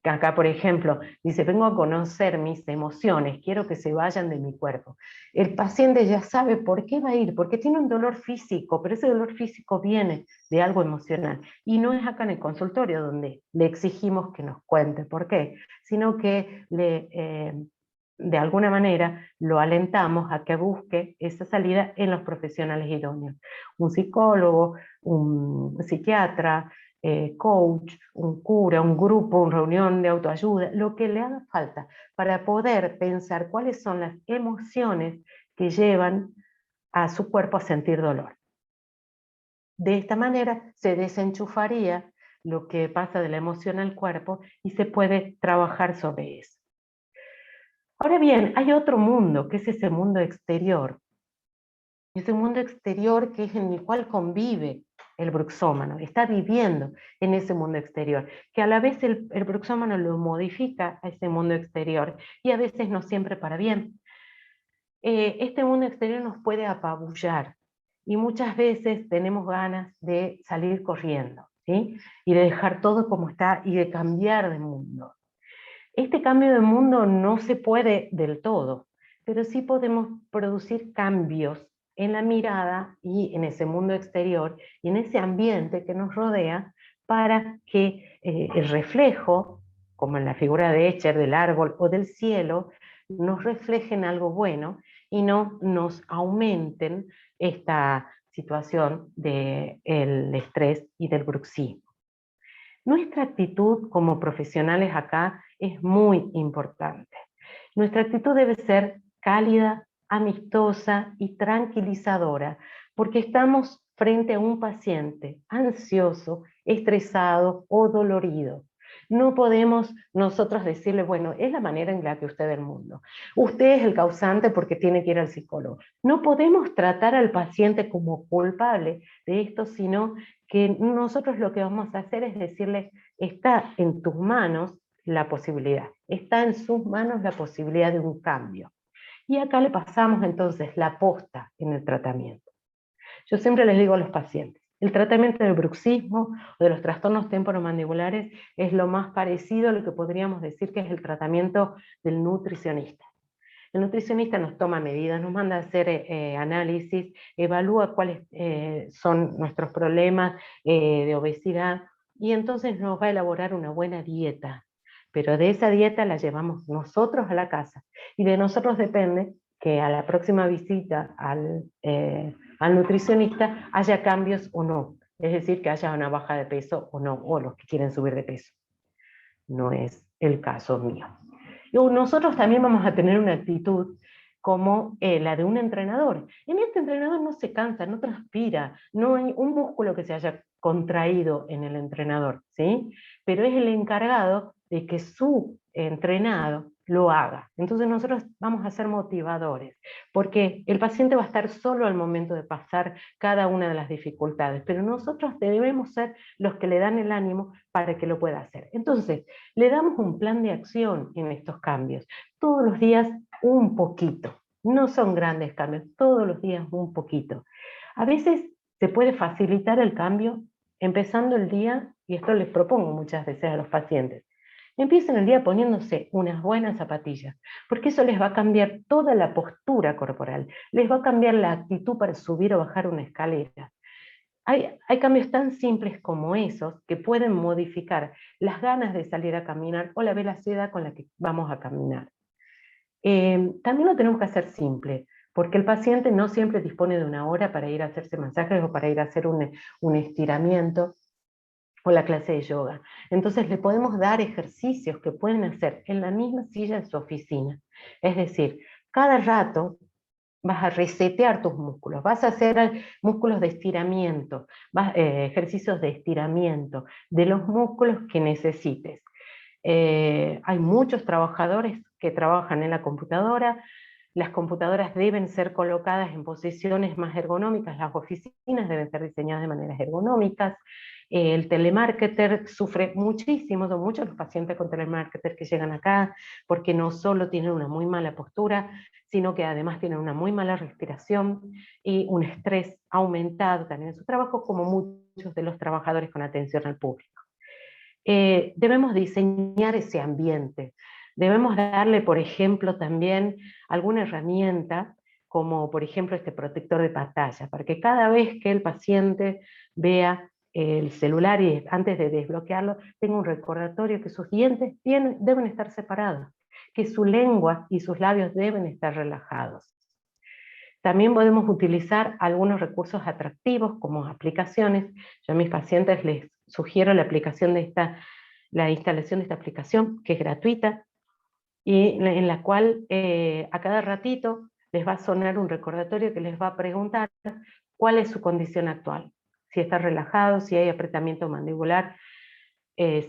Acá, por ejemplo, dice, vengo a conocer mis emociones, quiero que se vayan de mi cuerpo. El paciente ya sabe por qué va a ir, porque tiene un dolor físico, pero ese dolor físico viene de algo emocional. Y no es acá en el consultorio donde le exigimos que nos cuente por qué, sino que de alguna manera lo alentamos a que busque esa salida en los profesionales idóneos. Un psicólogo, un psiquiatra, coach, un cura, un grupo, una reunión de autoayuda, lo que le haga falta para poder pensar cuáles son las emociones que llevan a su cuerpo a sentir dolor. De esta manera se desenchufaría lo que pasa de la emoción al cuerpo y se puede trabajar sobre eso. Ahora bien, hay otro mundo, que es ese mundo exterior. Ese mundo exterior que es en el cual convive el bruxómano, está viviendo en ese mundo exterior, que a la vez el bruxómano lo modifica a ese mundo exterior y a veces no siempre para bien. Este mundo exterior nos puede apabullar y muchas veces tenemos ganas de salir corriendo, ¿sí? Y de dejar todo como está y de cambiar de mundo. Este cambio de mundo no se puede del todo, pero sí podemos producir cambios en la mirada y en ese mundo exterior y en ese ambiente que nos rodea para que el reflejo, como en la figura de Escher del árbol o del cielo, nos reflejen algo bueno y no nos aumenten esta situación del estrés y del bruxismo. Nuestra actitud como profesionales acá es muy importante. Nuestra actitud debe ser cálida, amistosa y tranquilizadora, porque estamos frente a un paciente ansioso, estresado o dolorido. No podemos nosotros decirle, bueno, es la manera en la que usted ve el mundo. Usted es el causante porque tiene que ir al psicólogo. No podemos tratar al paciente como culpable de esto, sino que nosotros lo que vamos a hacer es decirle, está en tus manos la posibilidad, está en sus manos la posibilidad de un cambio. Y acá le pasamos entonces la posta en el tratamiento. Yo siempre les digo a los pacientes, el tratamiento del bruxismo o de los trastornos temporomandibulares es lo más parecido a lo que podríamos decir que es el tratamiento del nutricionista. El nutricionista nos toma medidas, nos manda a hacer análisis, evalúa cuáles son nuestros problemas de obesidad y entonces nos va a elaborar una buena dieta. Pero de esa dieta la llevamos nosotros a la casa y de nosotros depende que a la próxima visita al nutricionista haya cambios o no. Es decir, que haya una baja de peso o no, o los que quieren subir de peso. No es el caso mío. Y nosotros también vamos a tener una actitud como la de un entrenador. En este entrenador no se cansa, no transpira, no hay un músculo que se haya contraído en el entrenador, ¿sí? Pero es el encargado de que su entrenado lo haga. Entonces nosotros vamos a ser motivadores, porque el paciente va a estar solo al momento de pasar cada una de las dificultades, pero nosotros debemos ser los que le dan el ánimo para que lo pueda hacer. Entonces, le damos un plan de acción en estos cambios. Todos los días un poquito. No son grandes cambios, todos los días un poquito. A veces se puede facilitar el cambio empezando el día, y esto les propongo muchas veces a los pacientes. Empiecen el día poniéndose unas buenas zapatillas, porque eso les va a cambiar toda la postura corporal, les va a cambiar la actitud para subir o bajar una escalera. Hay cambios tan simples como esos que pueden modificar las ganas de salir a caminar o la velocidad con la que vamos a caminar. También lo tenemos que hacer simple, porque el paciente no siempre dispone de una hora para ir a hacerse masajes o para ir a hacer un estiramiento o la clase de yoga. Entonces le podemos dar ejercicios que pueden hacer en la misma silla de su oficina. Es decir, cada rato vas a resetear tus músculos, vas a hacer músculos de estiramiento, ejercicios de estiramiento de los músculos que necesites. Hay muchos trabajadores que trabajan en la computadora, las computadoras deben ser colocadas en posiciones más ergonómicas, las oficinas deben ser diseñadas de maneras ergonómicas, el telemarketer sufre muchísimo, son muchos los pacientes con telemarketer que llegan acá, porque no solo tienen una muy mala postura, sino que además tienen una muy mala respiración y un estrés aumentado también en su trabajo, como muchos de los trabajadores con atención al público. Debemos diseñar ese ambiente, debemos darle, por ejemplo, también alguna herramienta, como por ejemplo este protector de pantalla, para que cada vez que el paciente vea el celular y antes de desbloquearlo, tenga un recordatorio que sus dientes deben estar separados, que su lengua y sus labios deben estar relajados. También podemos utilizar algunos recursos atractivos como aplicaciones. Yo a mis pacientes les sugiero la instalación de esta aplicación, que es gratuita, y en la cual a cada ratito les va a sonar un recordatorio que les va a preguntar cuál es su condición actual. Si está relajado, si hay apretamiento mandibular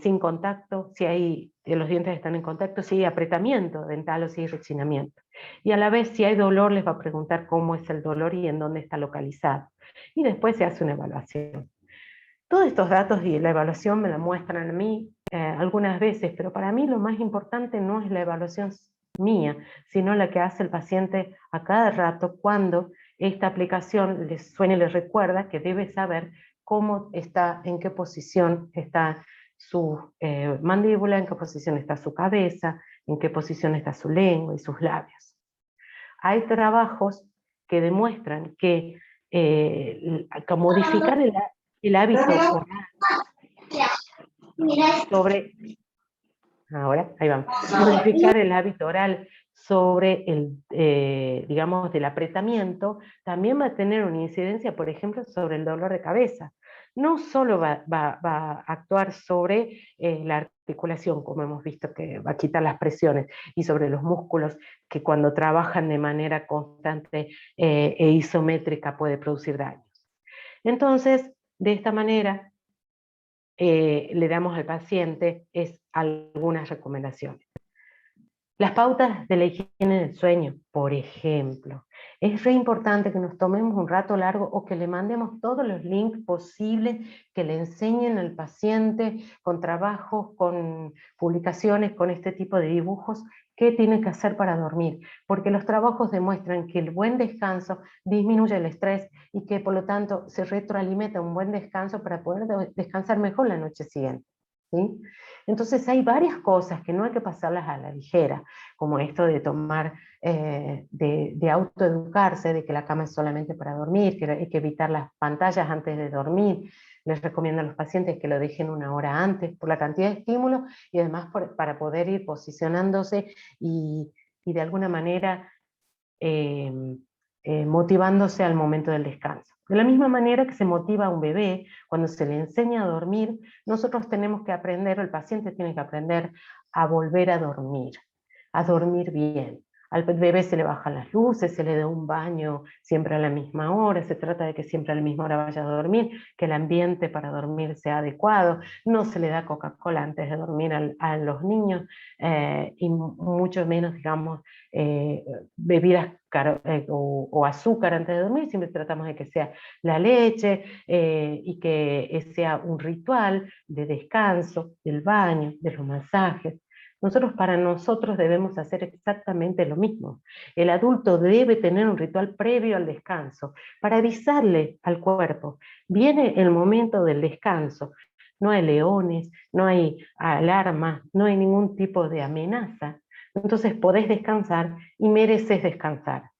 sin contacto, si los dientes están en contacto, si hay apretamiento dental o si hay rechinamiento. Y a la vez, si hay dolor, les va a preguntar cómo es el dolor y en dónde está localizado. Y después se hace una evaluación. Todos estos datos y la evaluación me la muestran a mí algunas veces, pero para mí lo más importante no es la evaluación mía, sino la que hace el paciente a cada rato cuando esta aplicación les suena y les recuerda que debe saber cómo está, en qué posición está su mandíbula, en qué posición está su cabeza, en qué posición está su lengua y sus labios. Hay trabajos que demuestran que modificar el hábito oral sobre, ahora, ahí vamos, modificar el hábito oral sobre digamos, del apretamiento, también va a tener una incidencia, por ejemplo, sobre el dolor de cabeza. No solo va a actuar sobre la articulación, como hemos visto que va a quitar las presiones, y sobre los músculos que cuando trabajan de manera constante e isométrica puede producir daños. Entonces, de esta manera, le damos al paciente algunas recomendaciones. Las pautas de la higiene del sueño, por ejemplo. Es re importante que nos tomemos un rato largo o que le mandemos todos los links posibles que le enseñen al paciente con trabajos, con publicaciones, con este tipo de dibujos, qué tiene que hacer para dormir. Porque los trabajos demuestran que el buen descanso disminuye el estrés y que por lo tanto se retroalimenta un buen descanso para poder descansar mejor la noche siguiente. ¿Sí? Entonces hay varias cosas que no hay que pasarlas a la ligera, como esto de tomar, de autoeducarse, de que la cama es solamente para dormir, que hay que evitar las pantallas antes de dormir. Les recomiendo a los pacientes que lo dejen una hora antes por la cantidad de estímulos y además para poder ir posicionándose y de alguna manera motivándose al momento del descanso. De la misma manera que se motiva a un bebé cuando se le enseña a dormir, nosotros tenemos que aprender, el paciente tiene que aprender a volver a dormir bien. Al bebé se le bajan las luces, se le da un baño siempre a la misma hora, se trata de que siempre a la misma hora vaya a dormir, que el ambiente para dormir sea adecuado, no se le da Coca-Cola antes de dormir a los niños, y mucho menos, digamos, bebidas o azúcar antes de dormir, siempre tratamos de que sea la leche y que sea un ritual de descanso, del baño, de los masajes. Para nosotros debemos hacer exactamente lo mismo. El adulto debe tener un ritual previo al descanso para avisarle al cuerpo, viene el momento del descanso, no hay leones, no hay alarmas, no hay ningún tipo de amenaza. Entonces podés descansar y mereces descansar.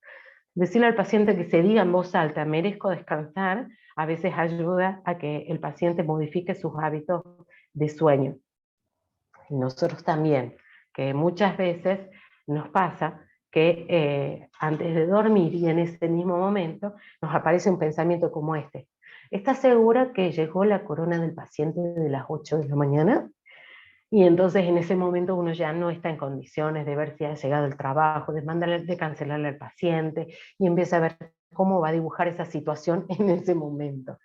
Decirle al paciente que se diga en voz alta, merezco descansar, a veces ayuda a que el paciente modifique sus hábitos de sueño. Y nosotros también, que muchas veces nos pasa que antes de dormir y en ese mismo momento nos aparece un pensamiento como este. ¿Estás segura que llegó la corona del paciente de las 8 de la mañana? Y entonces en ese momento uno ya no está en condiciones de ver si ha llegado el trabajo, de cancelarle al paciente, y empieza a ver cómo va a dibujar esa situación en ese momento.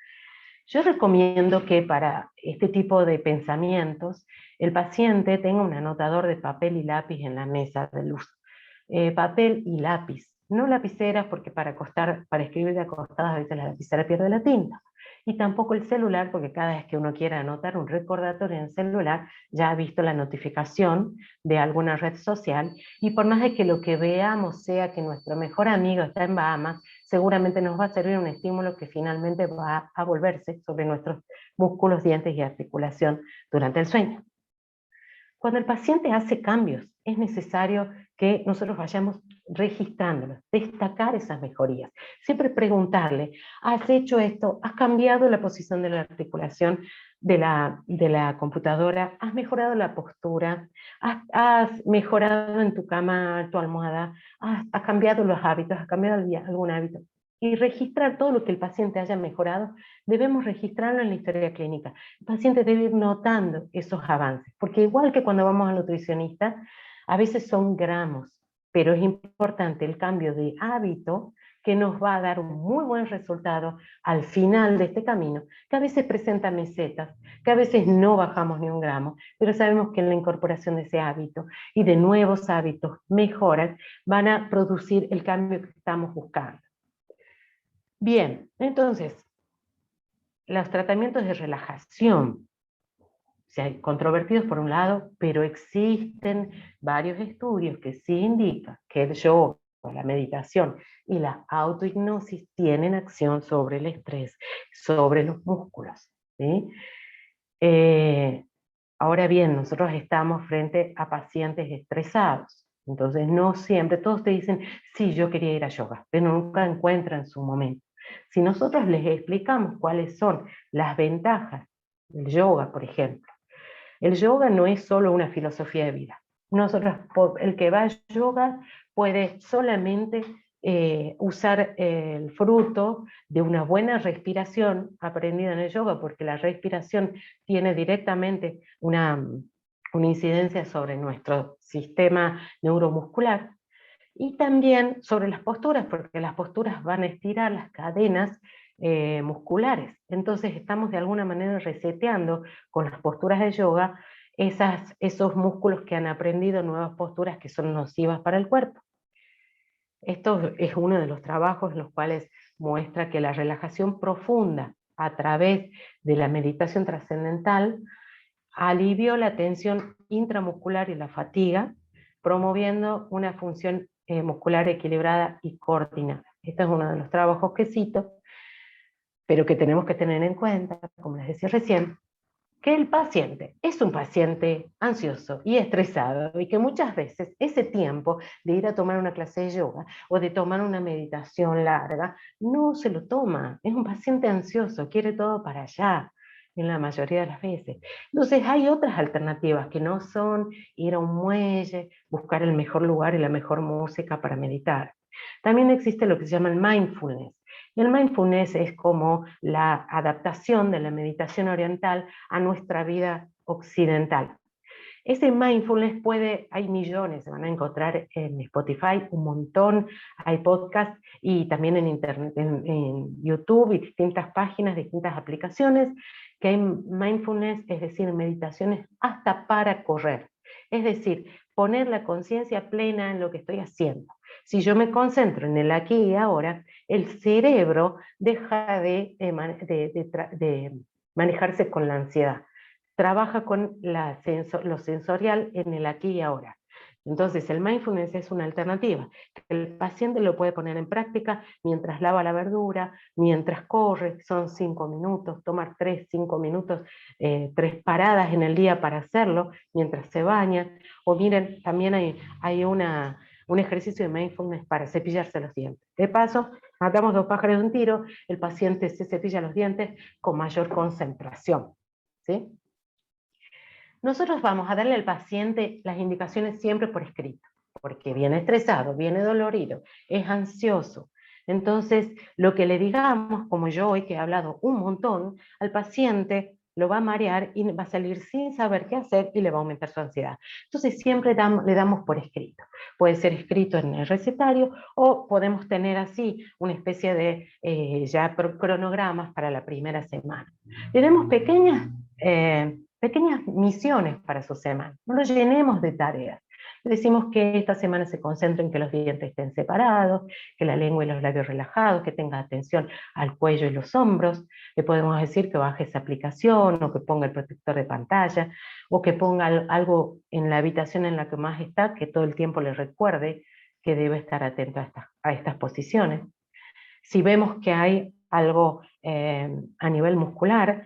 Yo recomiendo que para este tipo de pensamientos el paciente tenga un anotador de papel y lápiz en la mesa de luz. Papel y lápiz, no lapiceras, porque para escribir de acostadas a veces la lapicera pierde la tinta. Y tampoco el celular, porque cada vez que uno quiera anotar un recordatorio en el celular, ya ha visto la notificación de alguna red social, y por más de que lo que veamos sea que nuestro mejor amigo está en Bahamas, seguramente nos va a servir un estímulo que finalmente va a volverse sobre nuestros músculos, dientes y articulación durante el sueño. Cuando el paciente hace cambios, es necesario que nosotros vayamos registrándolos, destacar esas mejorías. Siempre preguntarle, ¿has hecho esto? ¿Has cambiado la posición de la articulación de la computadora? ¿Has mejorado la postura? ¿Has mejorado en tu cama, tu almohada? ¿Has cambiado los hábitos? ¿Has cambiado algún hábito? Y registrar todo lo que el paciente haya mejorado, debemos registrarlo en la historia clínica. El paciente debe ir notando esos avances, porque igual que cuando vamos al nutricionista, a veces son gramos, pero es importante el cambio de hábito que nos va a dar un muy buen resultado al final de este camino, que a veces presenta mesetas, que a veces no bajamos ni un gramo, pero sabemos que en la incorporación de ese hábito y de nuevos hábitos mejoras van a producir el cambio que estamos buscando. Bien, entonces, los tratamientos de relajación, o sea, controvertidos por un lado, pero existen varios estudios que sí indican que el yoga, la meditación y la autohipnosis tienen acción sobre el estrés, sobre los músculos, ¿sí? Ahora bien, nosotros estamos frente a pacientes estresados, entonces no siempre, todos te dicen, sí, yo quería ir a yoga, pero nunca encuentran su momento. Si nosotros les explicamos cuáles son las ventajas del yoga, por ejemplo, el yoga no es solo una filosofía de vida. Nosotros, el que va a yoga puede solamente usar el fruto de una buena respiración aprendida en el yoga, porque la respiración tiene directamente una incidencia sobre nuestro sistema neuromuscular, y también sobre las posturas, porque las posturas van a estirar las cadenas musculares. Entonces estamos de alguna manera reseteando con las posturas de yoga esos músculos que han aprendido nuevas posturas que son nocivas para el cuerpo. Esto es uno de los trabajos en los cuales muestra que la relajación profunda a través de la meditación trascendental alivió la tensión intramuscular y la fatiga, promoviendo una función muscular equilibrada y coordinada. Este es uno de los trabajos que cito, pero que tenemos que tener en cuenta, como les decía recién, que el paciente es un paciente ansioso y estresado, y que muchas veces ese tiempo de ir a tomar una clase de yoga o de tomar una meditación larga no se lo toma. Es un paciente ansioso, quiere todo para allá en la mayoría de las veces. Entonces hay otras alternativas que no son ir a un muelle, buscar el mejor lugar y la mejor música para meditar. También existe lo que se llama el mindfulness. Y el mindfulness es como la adaptación de la meditación oriental a nuestra vida occidental. Ese mindfulness hay millones, se van a encontrar en Spotify un montón, hay podcasts y también en internet, en YouTube y distintas páginas, distintas aplicaciones, que hay mindfulness, es decir, meditaciones hasta para correr. Es decir, poner la conciencia plena en lo que estoy haciendo. Si yo me concentro en el aquí y ahora, el cerebro deja de manejarse con la ansiedad. Trabaja con lo sensorial en el aquí y ahora. Entonces el mindfulness es una alternativa. El paciente lo puede poner en práctica mientras lava la verdura, mientras corre, son 5 minutos, tomar 3, 5 minutos, 3 paradas en el día para hacerlo, mientras se baña. O miren, también hay un ejercicio de mindfulness para cepillarse los dientes. De paso, matamos 2 pájaros de un tiro, el paciente se cepilla los dientes con mayor concentración, ¿sí? Nosotros vamos a darle al paciente las indicaciones siempre por escrito, porque viene estresado, viene dolorido, es ansioso. Entonces, lo que le digamos, como yo hoy que he hablado un montón, al paciente lo va a marear y va a salir sin saber qué hacer y le va a aumentar su ansiedad. Entonces, siempre le damos por escrito. Puede ser escrito en el recetario o podemos tener así una especie de cronogramas para la primera semana. Le damos pequeñas misiones para su semana. No lo llenemos de tareas. Le decimos que esta semana se concentre en que los dientes estén separados, que la lengua y los labios relajados, que tenga atención al cuello y los hombros. Le podemos decir que baje esa aplicación, o que ponga el protector de pantalla, o que ponga algo en la habitación en la que más está, que todo el tiempo le recuerde que debe estar atento a estas posiciones. Si vemos que hay algo a nivel muscular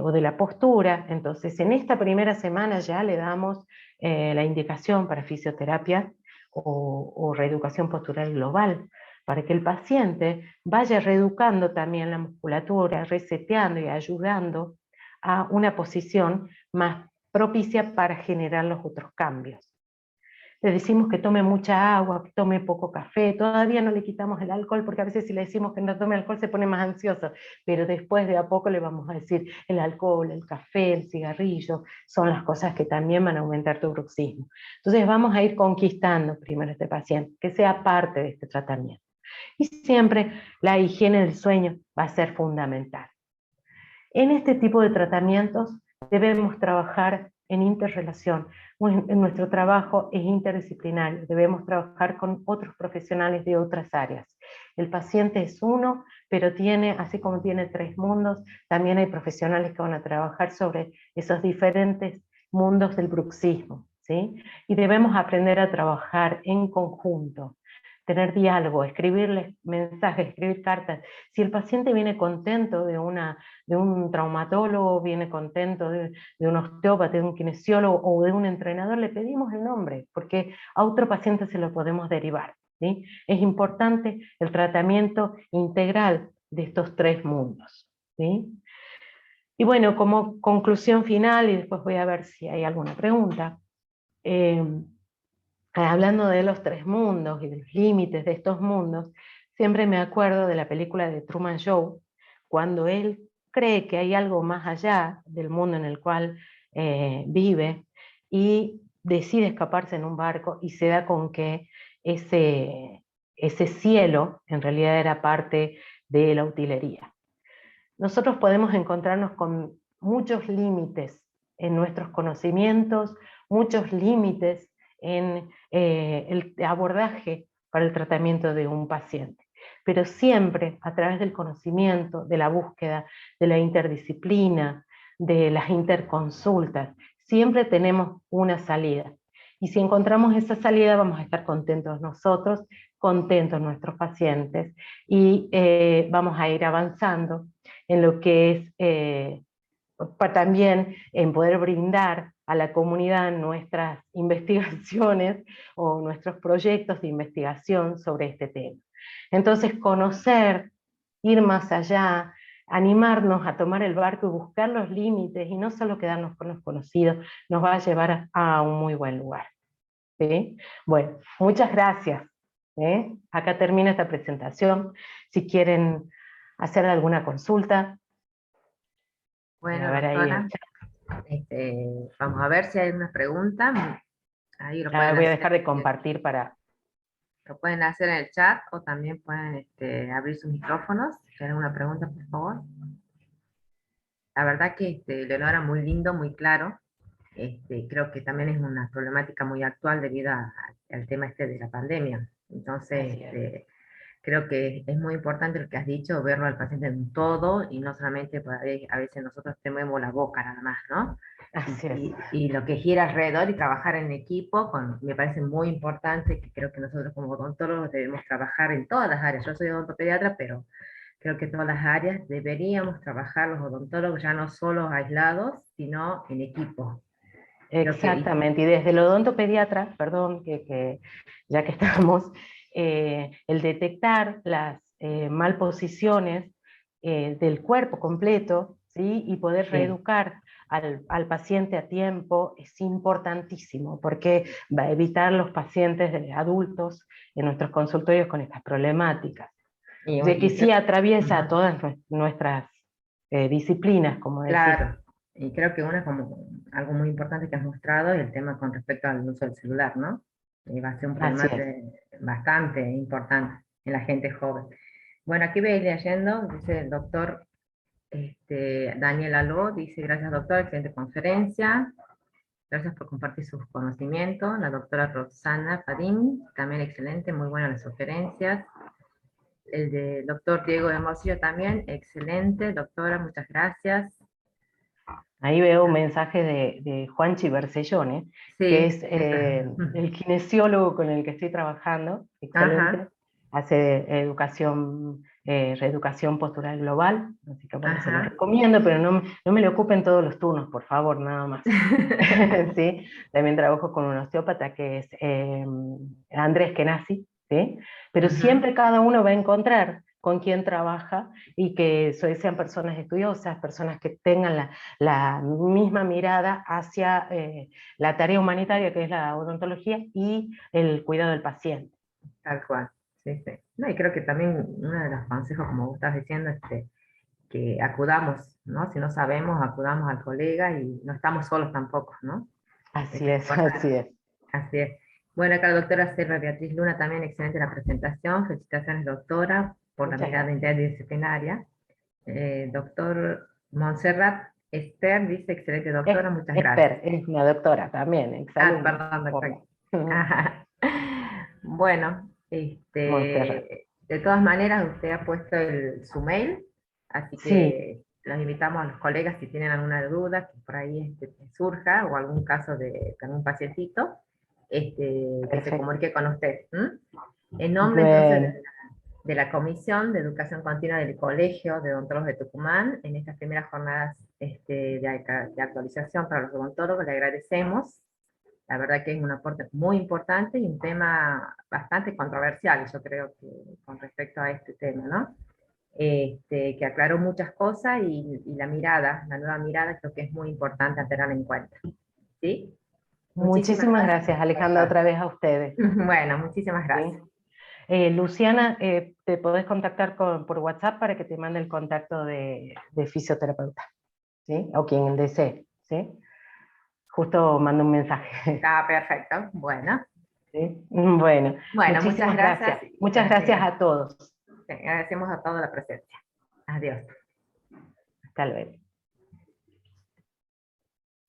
o de la postura, entonces en esta primera semana ya le damos la indicación para fisioterapia o reeducación postural global, para que el paciente vaya reeducando también la musculatura, reseteando y ayudando a una posición más propicia para generar los otros cambios. le decimos que tome mucha agua, que tome poco café, todavía no le quitamos el alcohol, porque a veces si le decimos que no tome alcohol se pone más ansioso, pero después de a poco le vamos a decir el alcohol, el café, el cigarrillo, son las cosas que también van a aumentar tu bruxismo. Entonces vamos a ir conquistando primero a este paciente, que sea parte de este tratamiento. Y siempre la higiene del sueño va a ser fundamental. En este tipo de tratamientos debemos trabajar en interrelación. En nuestro trabajo es interdisciplinario, debemos trabajar con otros profesionales de otras áreas. El paciente es uno, pero tiene, así como tiene 3 mundos, también hay profesionales que van a trabajar sobre esos diferentes mundos del bruxismo, ¿sí? Y debemos aprender a trabajar en conjunto, tener diálogo, escribirles mensajes, escribir cartas. Si el paciente viene contento de un traumatólogo, viene contento de un osteópata, de un kinesiólogo o de un entrenador, le pedimos el nombre, porque a otro paciente se lo podemos derivar, ¿sí? Es importante el tratamiento integral de estos 3 mundos, ¿sí? Y bueno, como conclusión final, y después voy a ver si hay alguna pregunta, hablando de los 3 mundos y de los límites de estos mundos, siempre me acuerdo de la película de Truman Show, cuando él cree que hay algo más allá del mundo en el cual vive, y decide escaparse en un barco y se da con que ese cielo en realidad era parte de la utilería. Nosotros podemos encontrarnos con muchos límites en nuestros conocimientos, muchos límites en el abordaje para el tratamiento de un paciente, pero siempre a través del conocimiento, de la búsqueda, de la interdisciplina, de las interconsultas, siempre tenemos una salida. Y si encontramos esa salida vamos a estar contentos nosotros, contentos nuestros pacientes, y vamos a ir avanzando en lo que es también en poder brindar a la comunidad nuestras investigaciones o nuestros proyectos de investigación sobre este tema. Entonces conocer, ir más allá, animarnos a tomar el barco y buscar los límites y no solo quedarnos con los conocidos, nos va a llevar a un muy buen lugar, ¿sí? Bueno, muchas gracias. Acá termina esta presentación. Si quieren hacer alguna consulta, Bueno, a ver ahí el doctora, vamos a ver si hay una pregunta. Ahí lo pueden voy a hacer, dejar de compartir para... lo pueden hacer en el chat o también pueden abrir sus micrófonos. Si tienen una pregunta, por favor. La verdad que Leonora, muy lindo, muy claro. Creo que también es una problemática muy actual debido al tema de la pandemia. Entonces, creo que es muy importante lo que has dicho, verlo al paciente en todo y no solamente, por ahí, a veces nosotros tenemos la boca nada más, ¿no? Así es. Y lo que gira alrededor y trabajar en equipo, me parece muy importante, que creo que nosotros como odontólogos debemos trabajar en todas las áreas. Yo soy odontopediatra, pero creo que todas las áreas deberíamos trabajar los odontólogos ya no solo aislados, sino en equipo. Exactamente, y desde el odontopediatra, perdón, ya que estamos, el detectar las malposiciones del cuerpo completo, ¿sí? Y poder reeducar al paciente a tiempo es importantísimo, porque va a evitar los pacientes adultos en nuestros consultorios con estas problemáticas. De que sí atraviesa todas nuestras disciplinas, como decís. Claro, y creo que como algo muy importante que has mostrado es el tema con respecto al uso del celular, ¿no? Va a ser un problema bastante importante en la gente joven. Bueno, aquí voy a ir leyendo, dice el doctor Daniel Aló, dice: gracias doctor, excelente conferencia, gracias por compartir sus conocimientos. La doctora Roxana Padín, también excelente, muy buenas las sugerencias. El de doctor Diego de Hermosillo también, excelente, doctora, muchas gracias. Ahí veo un mensaje de Juanchi Bercellone, que es el kinesiólogo con el que estoy trabajando, excelente, hace reeducación postural global, así que bueno, se lo recomiendo, pero no me le ocupen todos los turnos, por favor, nada más. ¿Sí? También trabajo con un osteópata que es Andrés Kenasi, ¿sí? Pero siempre cada uno va a encontrar con quién trabaja y que sean personas estudiosas, personas que tengan la misma mirada hacia la tarea humanitaria que es la odontología y el cuidado del paciente. Tal cual, sí, sí. No, y creo que también uno de los consejos, como vos estás diciendo, que acudamos, ¿no? Si no sabemos, acudamos al colega y no estamos solos tampoco, ¿no? Así Eso es es, importante. así es. Así es. Bueno, acá la doctora Selva Beatriz Luna también, excelente la presentación. Felicitaciones, doctora, por la Muchas mirada gracias. interdisciplinaria. Doctor Montserrat Esther dice, excelente doctora, muchas gracias. Es una doctora también, Ah, exalumna. perdón, doctor. Bueno, Ajá. Bueno, Montserrat. de todas maneras usted ha puesto su mail, así Sí, que los invitamos a los colegas si tienen alguna duda que por ahí surja o algún caso de algún pacientito, que se perfecto. comunique con usted. ¿M? En nombre entonces Bueno, de la Comisión de Educación Continua del Colegio de Odontólogos de Tucumán, en estas primeras jornadas de actualización para los odontólogos, le agradecemos. La verdad que es un aporte muy importante y un tema bastante controversial, yo creo que con respecto a este tema, ¿no? Que aclaró muchas cosas y la mirada, la nueva mirada creo que es muy importante a tenerla en cuenta. ¿Sí? Muchísimas muchísimas gracias. gracias, Alejandra, otra vez a ustedes. Bueno, muchísimas ¿Sí? gracias. Luciana, te podés contactar por WhatsApp para que te mande el contacto de fisioterapeuta, ¿sí? O quien desee, ¿sí? Justo mando un mensaje. Está perfecto. Bueno, ¿Sí? Bueno, bueno, muchas muchísimas gracias. gracias. Muchas gracias a todos. Agradecemos a toda la presencia. Adiós. Hasta luego.